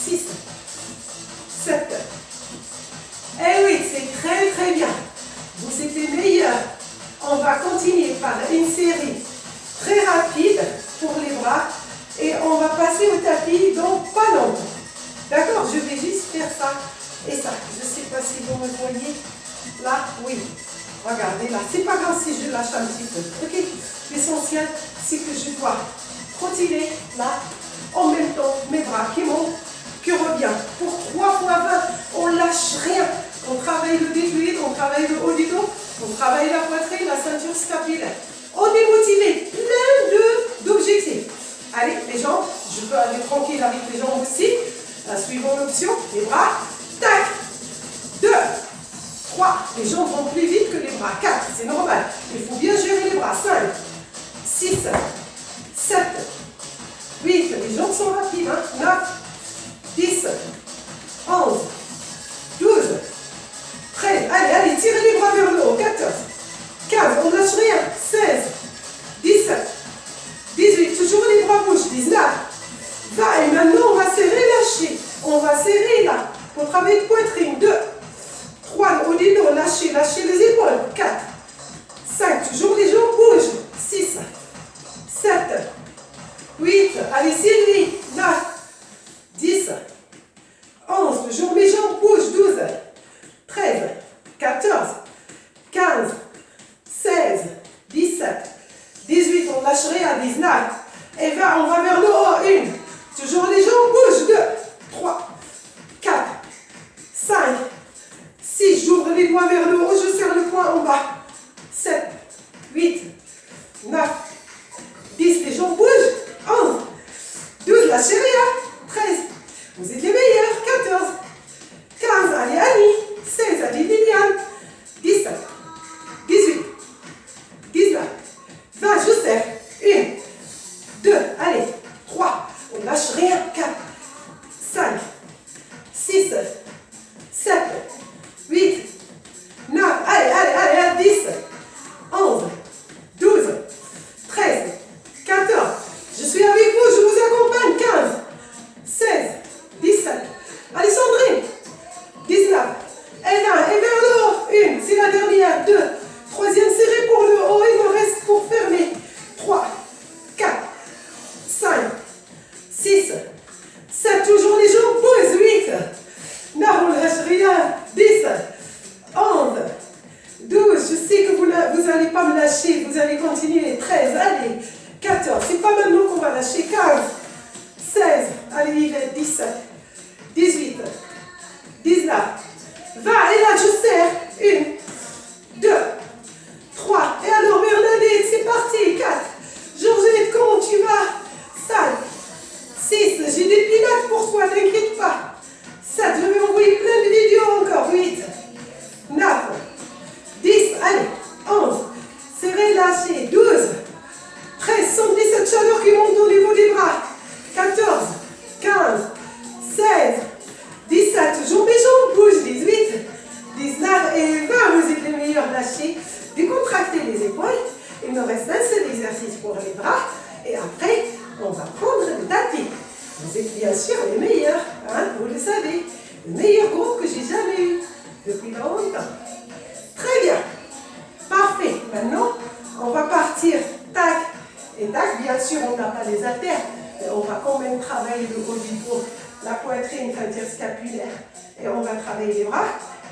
6, 7, et 8, c'est très très bien, vous êtes les meilleurs. On va continuer par une série très rapide pour les bras et on va passer au tapis dans pas longtemps. D'accord, je vais juste faire ça et ça. Je ne sais pas si vous me voyez là, oui. Regardez là, c'est pas grave si je lâche un petit peu. Ok, l'essentiel c'est que je dois trottiner là en même temps mes bras qui montent, qui revient. Pour 3 fois 20, on lâche rien. On travaille le défluide, on travaille le haut du dos, on travaille la poitrine, la ceinture stabilaire. On est motivé, plein d'objectifs. Allez, les jambes, je peux aller tranquille avec les jambes aussi. Suivons l'option, les bras, tac, 2, 3, les jambes vont plus vite que les bras, 4, c'est normal. Il faut bien gérer les bras, 5, 6, 7, 8, les jambes sont rapides, hein? 9, 10, 11, 12, 13, allez, tirez les bras vers le haut, 14, 15, on ne lâche rien, 16, 17, 18, toujours les bras bougent, 19, 20, et maintenant on va serrer, lâcher, on va serrer là, pour travailler de poitrine, 2, 3, au du dos, lâchez les épaules, 4, 5, toujours les jambes bougent, 6, 7, 8, allez Sylvie, 9, 10, 11, toujours mes jambes bougent, 12, 13, 14, 15, 16, 17, 18, on lâche rien, 19, et 20, on va vers le haut, 1, toujours les jambes bougent, 2, 3, 4, 5, 6, j'ouvre les doigts vers le haut, je serre le poing en bas, 7, 8, 9, 10, les jambes bougent, 11, 12, lâchez rien, 13, vous êtes les meilleurs, 14, 15, allez Annie, 16, allez Liliane, 17, 18, 19, 20, je serre, 1, 2, allez, 3, on lâche rien, 4, 5, allez, 17, 18, 19, 20, et là je serre, 1, 2, 3, et alors Bernadette, c'est parti, 4, Georgette, comment tu vas? 5, 6, j'ai des pilates pour toi, t'inquiète pas. 7, je vais envoyer plein de vidéos encore. 8, 9, 10, allez, 11, serrez, lâchez, 12, 13, sentez cette chaleur qui monte au niveau des bras. 14, 15, 16, 17, jambes et jambes bougent, 18, 19 et 20, vous êtes les meilleurs, lâchez, décontractez les épaules. Il me reste un seul exercice pour les bras et après, on va prendre le tapis. Vous êtes bien sûr les meilleurs, hein, vous le savez. Le meilleur groupe que j'ai jamais eu depuis longtemps. Très bien. Parfait. Maintenant, on va partir tac et tac. Bien sûr, on n'a pas les haltères, mais on va quand même travailler le haut du dos, la poitrine interscapulaire et on va travailler les bras.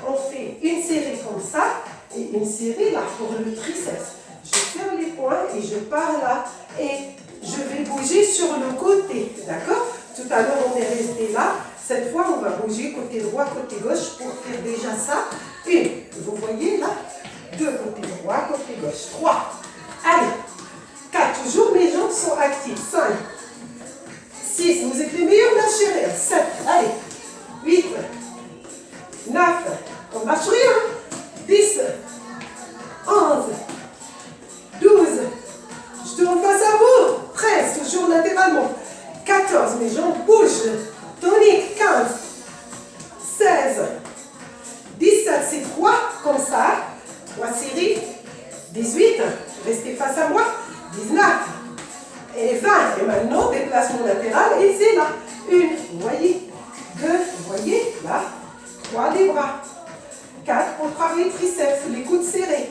On fait une série comme ça et une série là pour le triceps. Je ferme les poings et je pars là et je vais bouger sur le côté, d'accord? Tout à l'heure, on est resté là. Cette fois, on va bouger côté droit, côté gauche pour faire déjà ça. 1, vous voyez là? 2, côté droit, côté gauche. 3, allez. 4, toujours mes jambes sont actives. 5, 6, vous êtes les meilleurs, lâchez rien. 7, allez. 8, 9, on lâche rien. 10, 11, 12, je tourne face à vous. 13, toujours latéralement. 14, mes jambes bougent. Tonique, 15, 16, 17, c'est 3, comme ça. 3 séries. 18, restez face à moi. 19, et 20. Et maintenant, déplacement latéral, et c'est là. 1, vous voyez. 2, vous voyez, là. 3, les bras. 4, pour travailler triceps, les coudes serrés.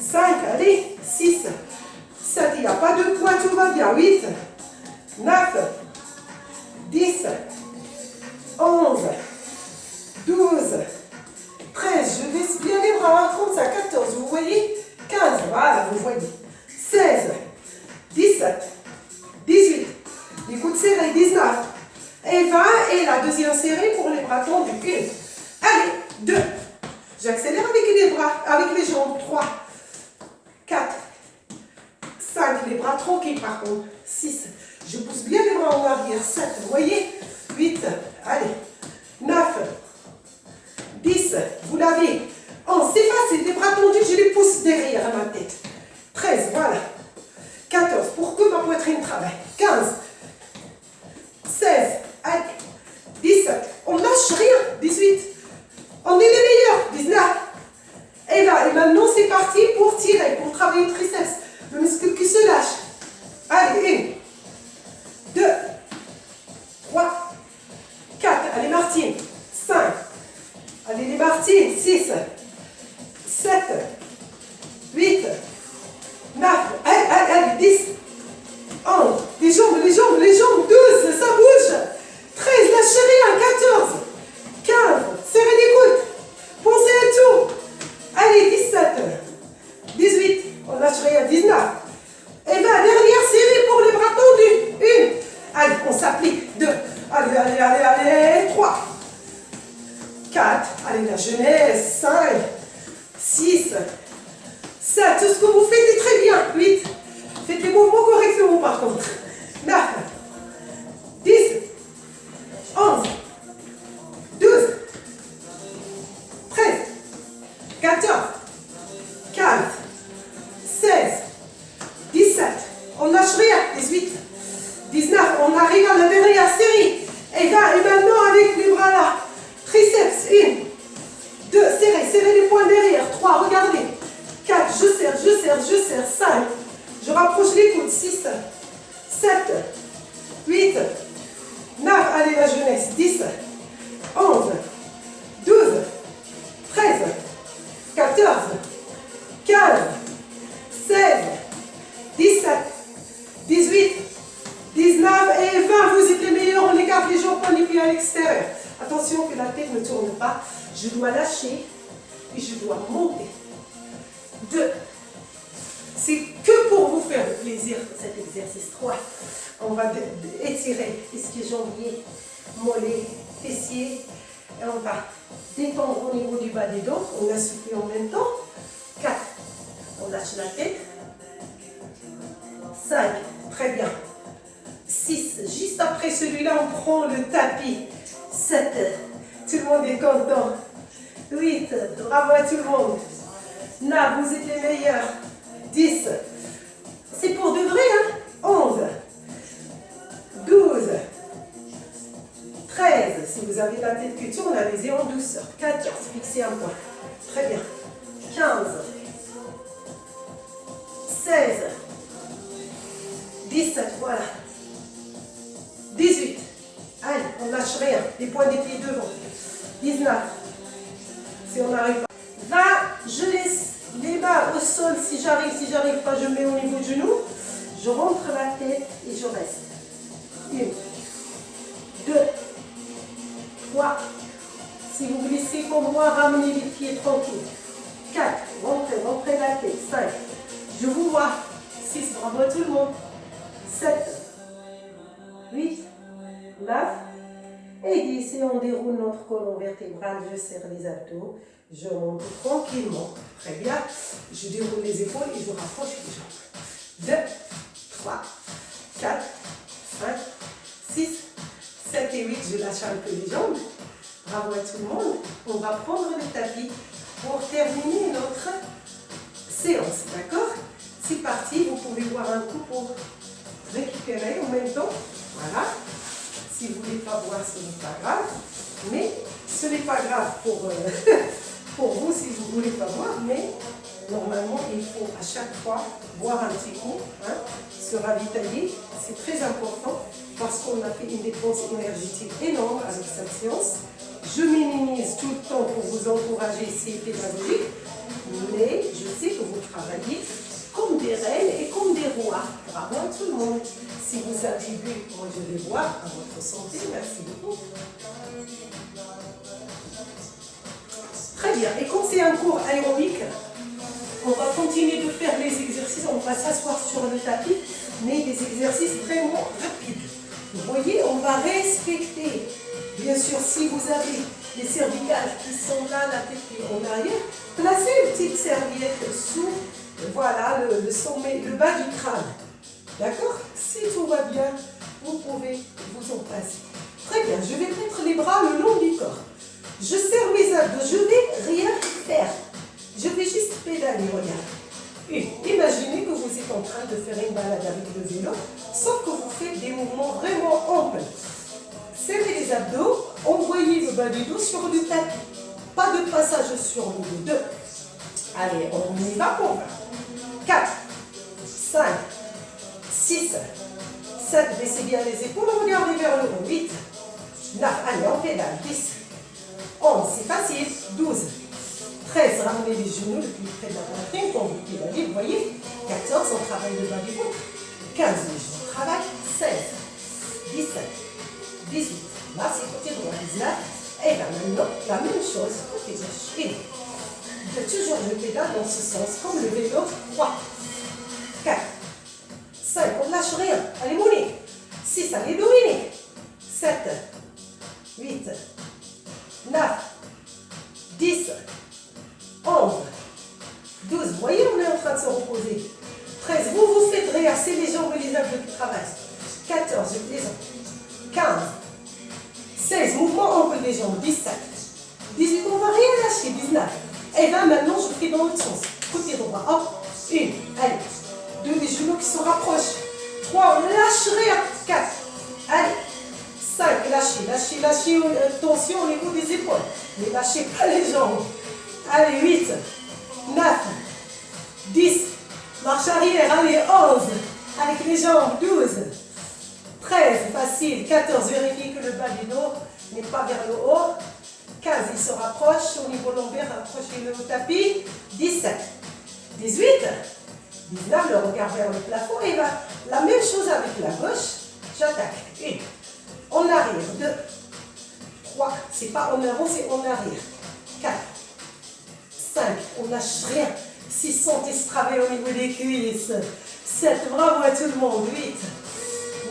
5, allez. 6, 7, il n'y a pas de poids, tout va bien. 8, 9, 10, 11, 12, 13, je baisse bien les bras, comme ça, 14, vous voyez, 15, voilà, vous voyez, 16, 17, 18, les coudes serrés, 19, et 20, et la deuxième série pour les bras tendus, 1, allez, 2, j'accélère avec les bras, avec les jambes, 3, 4, 5, les bras tranquilles par contre, 6, je pousse bien les bras en arrière, 7, vous voyez, 8, allez, 9, 10, vous l'avez, 11, c'est facile, les bras tendus, je les pousse derrière ma tête, 13, voilà, 14, pour que ma poitrine travaille, 15, 16, allez, 17, on lâche rien, 18, on est les meilleurs, 19, et là, et maintenant c'est parti pour tirer, pour travailler le triceps, le muscle qui se lâche, allez, 1, 2, 3, 4, allez Martine, 5, allez les Martines, 6, 7, 8, 9, allez, 10, 11, les jambes, 12, ça bouge, 13, lâchez rien, 14, 15, serrez les coudes, pensez à tout, allez, 17, 18, on lâche rien, 19, et bien, dernière série pour les bras tendus, 1, allez, on s'applique, 2, allez, 3, 4, allez, la jeunesse, 5, 6, 7, tout ce que vous faites est très bien, 8, faites les mouvements correctement par contre, 9, 10, 11, 12, 13, 14, 15, 16, 17, on lâche rien, 18, 19, on arrive à la dernière série, et 20, et maintenant avec les bras là, triceps, 1, 2, serrez les poings derrière, 3, regardez, 4, je serre, 5, je rapproche les coudes, 6, 7, 8, 9, allez la jeunesse, 10, 11, 12, 13, 14, 15, 16, 17, 18, 19 et 20, vous êtes les meilleurs, on écarte les jambes, on est pieds à l'extérieur. Attention que la tête ne tourne pas, je dois lâcher et je dois monter. 2, C'est que pour vous faire plaisir cet exercice. 3. On va étirer ischio-jambier, mollet, fessier. Et on va détendre au niveau du bas des dos. On assouplit en même temps. 4. On lâche la tête. 5. Très bien. 6. Juste après celui-là, on prend le tapis. 7. Tout le monde est content. 8. Bravo à tout le monde. 9. Vous êtes les meilleurs. 10. C'est pour de vrai, hein? 11. 12. 13. Si vous avez la tête qui tourne, allez-y en douceur. 14. Fixez un point. Très bien. 15. 16. 17. Voilà. 18. Allez, on ne lâche rien. Les points des pieds devant. 19. Si on n'arrive pas. 20. Je laisse les mains au sol. Si j'arrive pas, je mets au niveau du genou. Je rentre la tête et je reste. 1, 2, 3. Si vous glissez comme moi, ramenez les pieds tranquilles. 4. Rentrez la tête. 5. Je vous vois. 6. Bravo à tout le monde. 7. 8. 9. Et 10. Et on déroule notre colonne vertébrale. Je serre les abdos. Je monte tranquillement. Très bien. Je déroule les épaules et je rapproche les jambes. 2, 3, 4, 5, 6, 7 et 8. Je lâche un peu les jambes. Bravo à tout le monde. On va prendre le tapis pour terminer notre séance. D'accord? C'est parti. Vous pouvez boire un coup pour récupérer en même temps. Voilà. Si vous ne voulez pas boire, ce n'est pas grave. Mais ce n'est pas grave pour... pour vous si vous ne voulez pas boire, mais normalement il faut à chaque fois boire un petit coup, hein, se ravitailler, c'est très important parce qu'on a fait une dépense énergétique énorme avec cette séance. Je minimise tout le temps pour vous encourager, c'est pédagogique, mais je sais que vous travaillez comme des reines et comme des rois. Bravo à tout le monde. Si vous avez bu, moi je vais boire à votre santé, merci beaucoup. Très bien, et comme c'est un cours aérobique, on va continuer de faire les exercices, on va s'asseoir sur le tapis, mais des exercices vraiment rapides. Vous voyez, on va respecter, bien sûr, si vous avez les cervicales qui sont là, la tête qui est en arrière, placez une petite serviette sous, voilà, le sommet, le bas du crâne. D'accord? Si tout va bien, vous pouvez vous en passer. Très bien, je vais mettre les bras le long du corps. Je serre mes abdos, je ne vais rien faire. Je vais juste pédaler, regarde. Et imaginez que vous êtes en train de faire une balade avec le vélo, sauf que vous faites des mouvements vraiment amples. Serrez les abdos, envoyez le bas du dos sur le tapis. Pas de passage sur le dos. 2. Allez, on y va pour 20. 4, 5, 6, 7. Baissez bien les épaules, regardez vers le haut. 8, 9, allez, on pédale. 10. 11, c'est facile. 12, 13, ramenez les genoux le plus près de la poitrine quand vous pédalez, vous voyez. 14, on travaille le bas du ventre. 15, les genoux travaillent. 16, 17, 18, là c'est côté droit. 19, et bien maintenant, la même chose, côté gauche. Et toujours je pédale dans ce sens, comme le vélo. 3, 4, 5, on ne lâche rien. Allez Monique. 6, allez Dominique. 7, 8, 9, 10, 11, 12. Vous voyez, on est en train de se reposer. 13, vous faites rien, c'est les jambes et les abdos qui travaillent. 14, je plaisante. 15, 16, mouvement ample des jambes. 17, 18, on ne va rien lâcher. 19, et 20, maintenant je fais dans l'autre sens. Côté droit, hop, 1, allez. 2, les genoux qui se rapprochent. 3, on ne lâche rien. 4, allez. 5, lâchez, tension au niveau des épaules. Ne lâchez pas les jambes. Allez, 8, 9, 10, marche arrière, allez, 11, avec les jambes, 12, 13, facile, 14, vérifiez que le bas du dos n'est pas vers le haut. 15, il se rapproche, au niveau lombaire, rapprochez-le au tapis. 17, 18, 19, le regard vers le plafond. Et là, la même chose avec la gauche, j'attaque. 1, en arrière, 2, 3, c'est pas en avant, c'est en arrière. 4, 5, on lâche rien. 6, sentez ce travail au niveau des cuisses. 7, bravo à tout le monde. 8,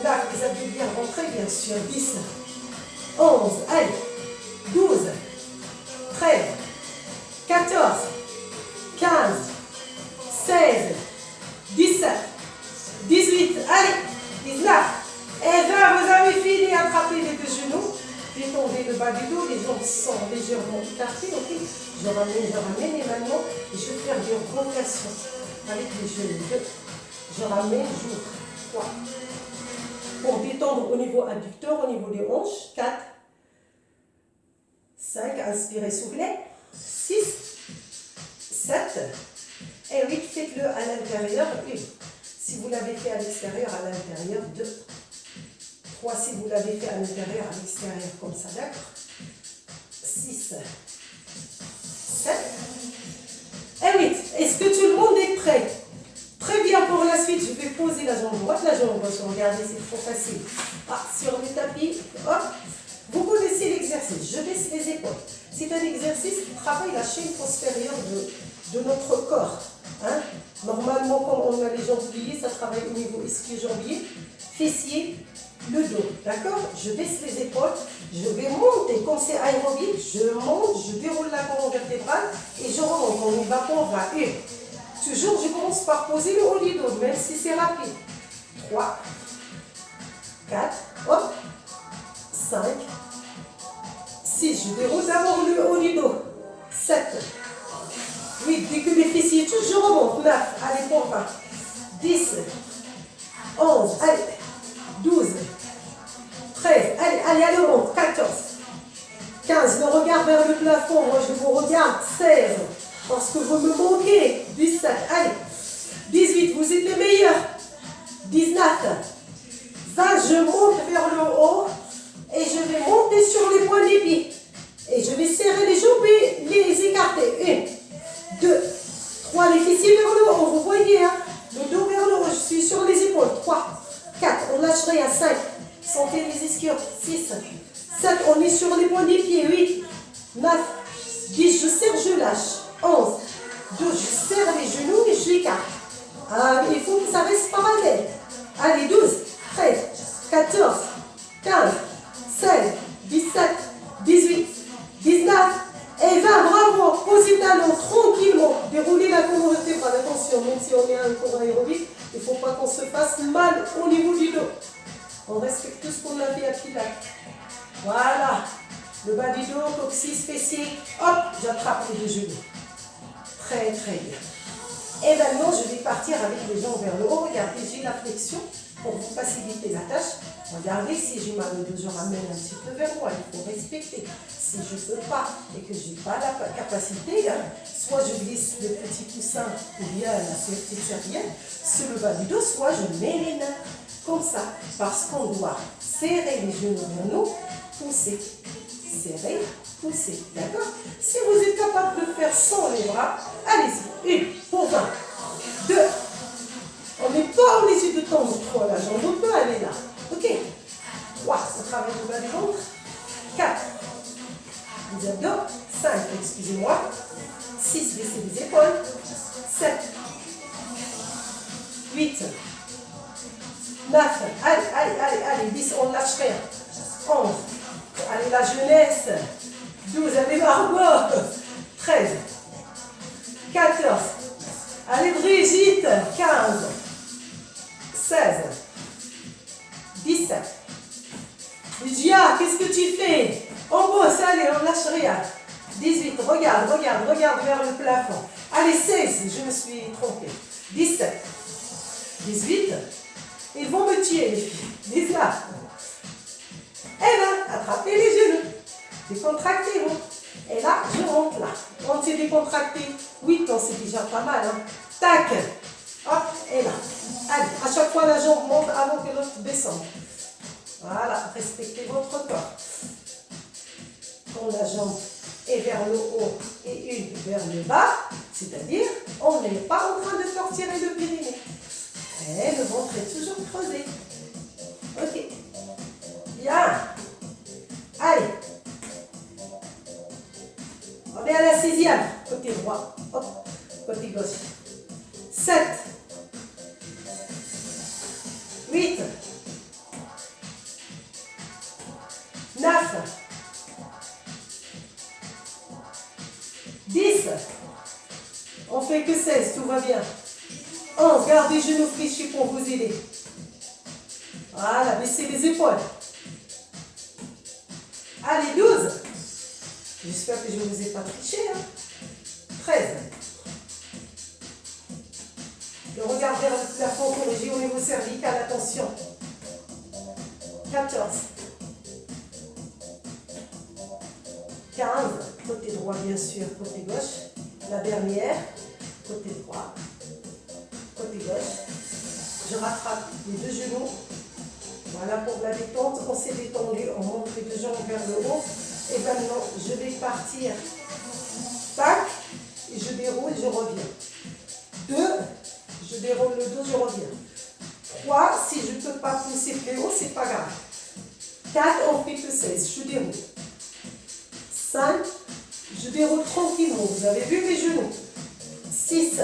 9, les abdos bien rentrés, bien sûr. 10, 11, allez. 12, 13, 14, 15, 16, 17, 18, allez, 19, et 20, vous avez fini. Attrapez les deux genoux, détendez le bas du dos, les jambes sont légèrement écartées, ok. Je ramène, et maintenant, je vais faire des rotations avec les genoux. 2, je ramène, j'ouvre. 3, pour détendre au niveau adducteur, au niveau des hanches. 4, 5, inspirez, soufflez. 6, 7 et 8, faites-le à l'intérieur. 1, si vous l'avez fait à l'extérieur, à l'intérieur. 2, 3, si vous l'avez fait à l'intérieur, à l'extérieur, comme ça, d'accord. 6, 7 et 8. Est-ce que tout le monde est prêt? Très bien, pour la suite, je vais poser la jambe droite, la jambe gauche. Regardez, c'est trop facile. Sur le tapis, hop. Vous connaissez l'exercice, je baisse les épaules. C'est un exercice qui travaille la chaîne postérieure de notre corps. Hein? Normalement, quand on a les jambes pliées, ça travaille au niveau ischio-jambier, fessier, le dos. D'accord? Je baisse les épaules, je vais monter, comme c'est aérobique, je monte, je déroule la colonne vertébrale et je remonte. On y va pour 20. 1. Toujours, je commence par poser le haut du dos, même si c'est rapide. 3, 4, hop, 5, 6, je déroule d'abord le haut du dos. 7, 8, dès que les fessiers touchent, je remonte. 9, allez pour 20. 10, 11, allez, 12, 13, allez, on monte. 14, 15, le regard vers le plafond, moi je vous regarde. 16, parce que vous me manquez. 17, allez, 18, vous êtes les meilleurs. 19, 20, je monte vers le haut. Et je vais monter sur les points des pieds. Et je vais serrer les jambes et les écarter. 1, 2, 3, les fessiers vers le haut. Vous voyez, hein? Le dos vers le haut. Je suis sur les épaules. 3, 4, on lâche rien. 5, sentez les ischios. 6, 7, on est sur les points des pieds. 8, 9, 10, je serre, je lâche. 11, 12, je serre les genoux et je l'écarte. Il faut que ça reste parallèle. Allez, 12, 13, 14, 15, 16, 17, 18, 19 et 20. Bravo. Posez talons tranquillement. Déroulez la colonne vertébrale. Attention, même si on est un cours aérobique, il ne faut pas qu'on se fasse mal au niveau du dos. On respecte tout ce qu'on a fait à Pilates. Voilà. Le bas du dos, coccyx, fessier. Hop, j'attrape les deux genoux. Très, très bien. Et maintenant, je vais partir avec les jambes vers le haut. Regardez, j'ai la flexion pour vous faciliter la tâche. Regardez, si j'ai mal au dos, je ramène un petit peu vers moi. Il faut respecter. Si je ne peux pas et que je n'ai pas la capacité, soit je glisse le petit coussin ou bien la petite serviette sur le bas du dos, soit je mets les mains comme ça. Parce qu'on doit serrer les genoux vers nous, pousser, serrer, pousser. D'accord? Si vous êtes capable de faire sans les bras, allez-y. 1 pour 20. 2. On n'est pas obligé de tendre trop la jambe. On peut aller là. Ok. 3. On travaille le bas du ventre. 4. Les abdos. 5. Excusez-moi. 6. Baissez les épaules. 7. 8. 9. Allez. 10. On ne lâche rien. 11. Allez, la jeunesse. 12. Allez, Margot. 13. 14. Allez, Brigitte. 15. 16. 17. Lydia, qu'est-ce que tu fais? On bosse, allez, on lâche rien. 18. Regarde vers le plafond. Allez, 16. Je me suis trompée. 17. 18. Ils vont me tuer, les filles. 19. Et là, attrapez les genoux. Décontractez-vous. Et là, je monte là. On s'est décontracté. 8 ans, c'est déjà pas mal. Hein. Tac. Hop, et là. Allez, à chaque fois, la jambe monte avant que l'autre descende. Voilà, respectez votre corps. Quand la jambe est vers le haut et une vers le bas, c'est-à-dire, on n'est pas en train de tortiller le périnée. Et le ventre est toujours creusé. Ok. Bien. Allez. On est à la 6e. Côté droit. Hop. côté gauche. 7, 8, 9, 10. On fait que 16, tout va bien. 11, gardez les genoux fléchis pour vous aider. Voilà, baissez les épaules. Allez, 12. J'espère que je ne vous ai pas triché. 13. Le regard vers le plafond corrigé au niveau cervical, attention. 14. 15. Côté droit, bien sûr, côté gauche. La dernière, côté droit, côté gauche. Je rattrape les deux genoux. Voilà pour la détente. On s'est détendu, on monte les deux jambes vers le haut. Et maintenant, je vais partir. Tac. Et je déroule, je reviens. 2. Je déroule le dos, je reviens. 3. Si je ne peux pas pousser plus haut, c'est pas grave. 4. On fait que 16. Je déroule. 5. Je déroule tranquillement. Vous avez vu mes genoux. 6.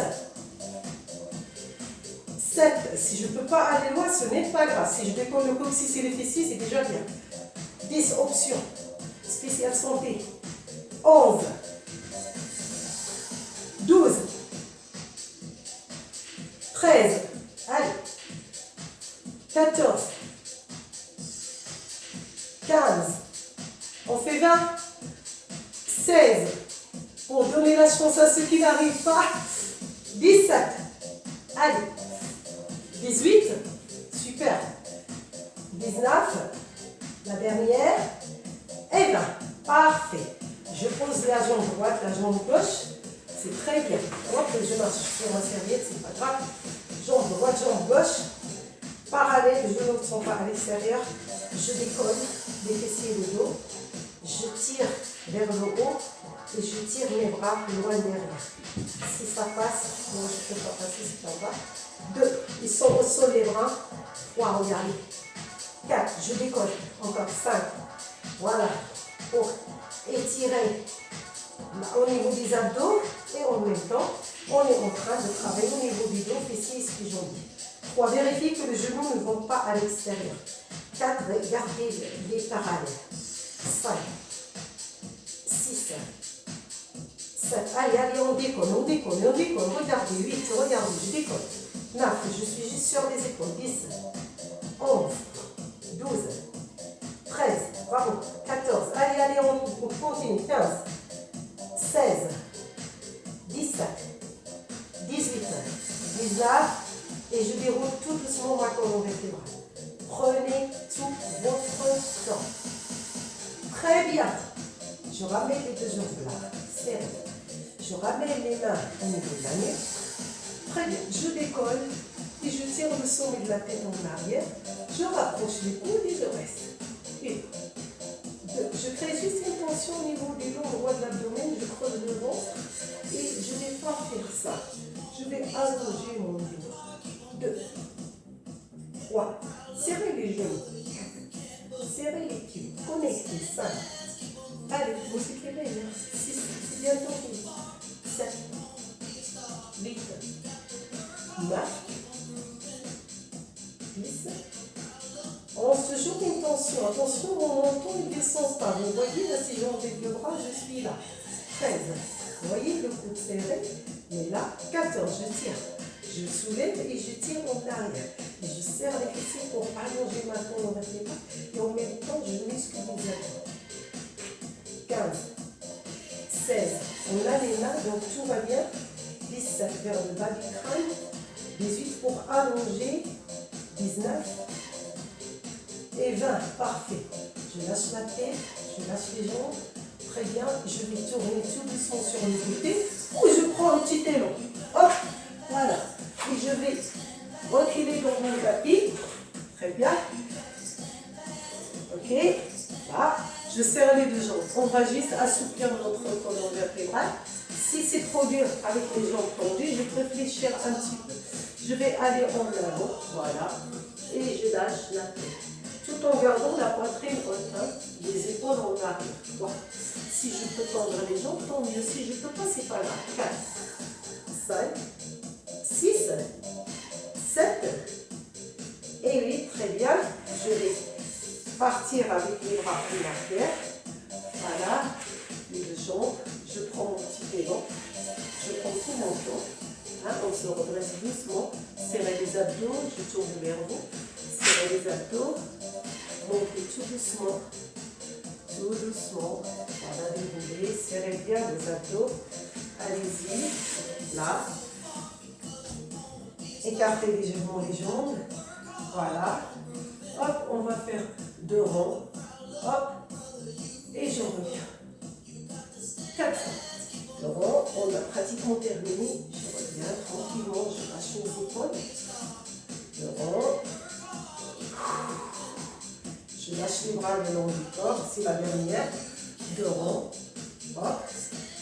7. Si je ne peux pas aller loin, ce n'est pas grave. Si je décolle le coccyx et les fessiers, c'est déjà bien. 10. Option. Spécial santé. 11. 12. 13. Allez. 14. 15. On fait 20. 16. Pour donner la chance à ceux qui n'arrivent pas. 17. Allez. 18. Super. 19. La dernière. Et 20. Parfait. Je pose la jambe droite, la jambe gauche. C'est très bien. Hop, je marche sur ma serviette, c'est pas grave. Jambe droite, jambe gauche. Parallèle, les genoux ne sont pas à l'extérieur. Je décolle les fessiers et le dos. Je tire vers le haut et je tire mes bras loin derrière. Si ça passe, moi je ne peux pas passer, c'est en bas. 2, ils sont au sol les bras. 3, regardez. 4, je décolle. Encore 5. Voilà. Pour étirer au niveau des abdos et en même temps, on est en train de travailler au niveau du dos, fessiers et ischio-jambiers. 3, vérifiez que les genoux ne vont pas à l'extérieur. 4, gardez les parallèles. 5, 6, 7, allez, on décolle. Regardez, 8, regardez, je décolle. 9, je suis juste sur les épaules. 10, 11, 12, 13, bravo, 14, allez, on continue. 15, 16, 17, 18, 19, et je déroule tout doucement ma colonne vertébrale. Prenez tout votre temps. Très bien. Je ramène les deux jambes là, serrées. Je ramène les mains au niveau de la nuque. Très bien. Je décolle et je tire le sommet de la tête en arrière. Je rapproche les coudes et je reste. 1, 2. Je crée juste une tension au niveau des longs droits de l'abdomen. Je creuse le ventre et je ne vais pas faire ça. Je vais allonger mon dos. 2, 3. Serrez les genoux. Serrez les pieds. Connectez. 5. Allez, vous écrivez. 6. C'est bientôt fini. 7. 8. 9. 10. On se joue une tension. Attention, mon menton ne descend pas. Vous voyez, là, si j'enlève le bras, je suis là. 13. Vous voyez, le coude serré. Mais là, 14. Je tire. Je soulève et je tire en arrière. Et je serre les fessiers pour allonger ma colonne vertébrale. Et en même temps, je muscle les abdos. 15. 16. On a les mains, donc tout va bien. 17 vers le bas du crâne. 18 pour allonger. 19. Et 20, parfait. Je lâche la tête, je lâche les jambes. Très bien, je vais tourner tout doucement sur le côté. Ou je prends un petit élan. Hop, voilà. Et je vais reculer dans mon tapis. Très bien. Ok, là, je serre les deux jambes. On va juste assouplir notre colonne vertébrale. Si c'est trop dur avec les jambes tendues, je peux fléchir un petit peu. Je vais aller en avant, voilà. Et je lâche la tête. Tout en gardant la poitrine haute, les épaules en arrière. Voilà. Si je peux tendre les jambes, tant mieux. Si je ne peux pas, c'est pas grave. 4, 5, 6, 7 et 8. Très bien. Je vais partir avec les bras en arrière. Voilà, les deux jambes. Je prends mon petit vélo. Je prends tout mon dos. Hein, on se redresse doucement. Serrez les abdos. Je tourne vers vous. Serrez les abdos. Montez tout doucement. Tout doucement. Voilà, déroulez. Serrez bien les abdos. Allez-y. Là. Écartez légèrement les jambes. Voilà. Hop, on va faire 2 rangs. Hop. Et je reviens. 4 fois. Le rang, on a pratiquement terminé. Je reviens tranquillement, je lâche mes épaules. Le rang. Je lâche les bras le long du corps. C'est la dernière. 2 rangs. Hop.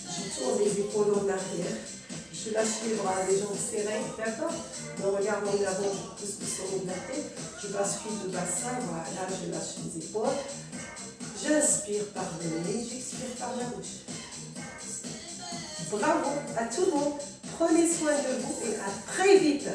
Je tourne les épaules en arrière. Je lâche les bras, les jambes serrées, d'accord? Le regard en avant, je pousse le sommet de la tête. Je bascule le bassin, voilà, je lâche les épaules. J'inspire par le nez, j'expire par la bouche. Bravo à tout le monde. Prenez soin de vous et à très vite.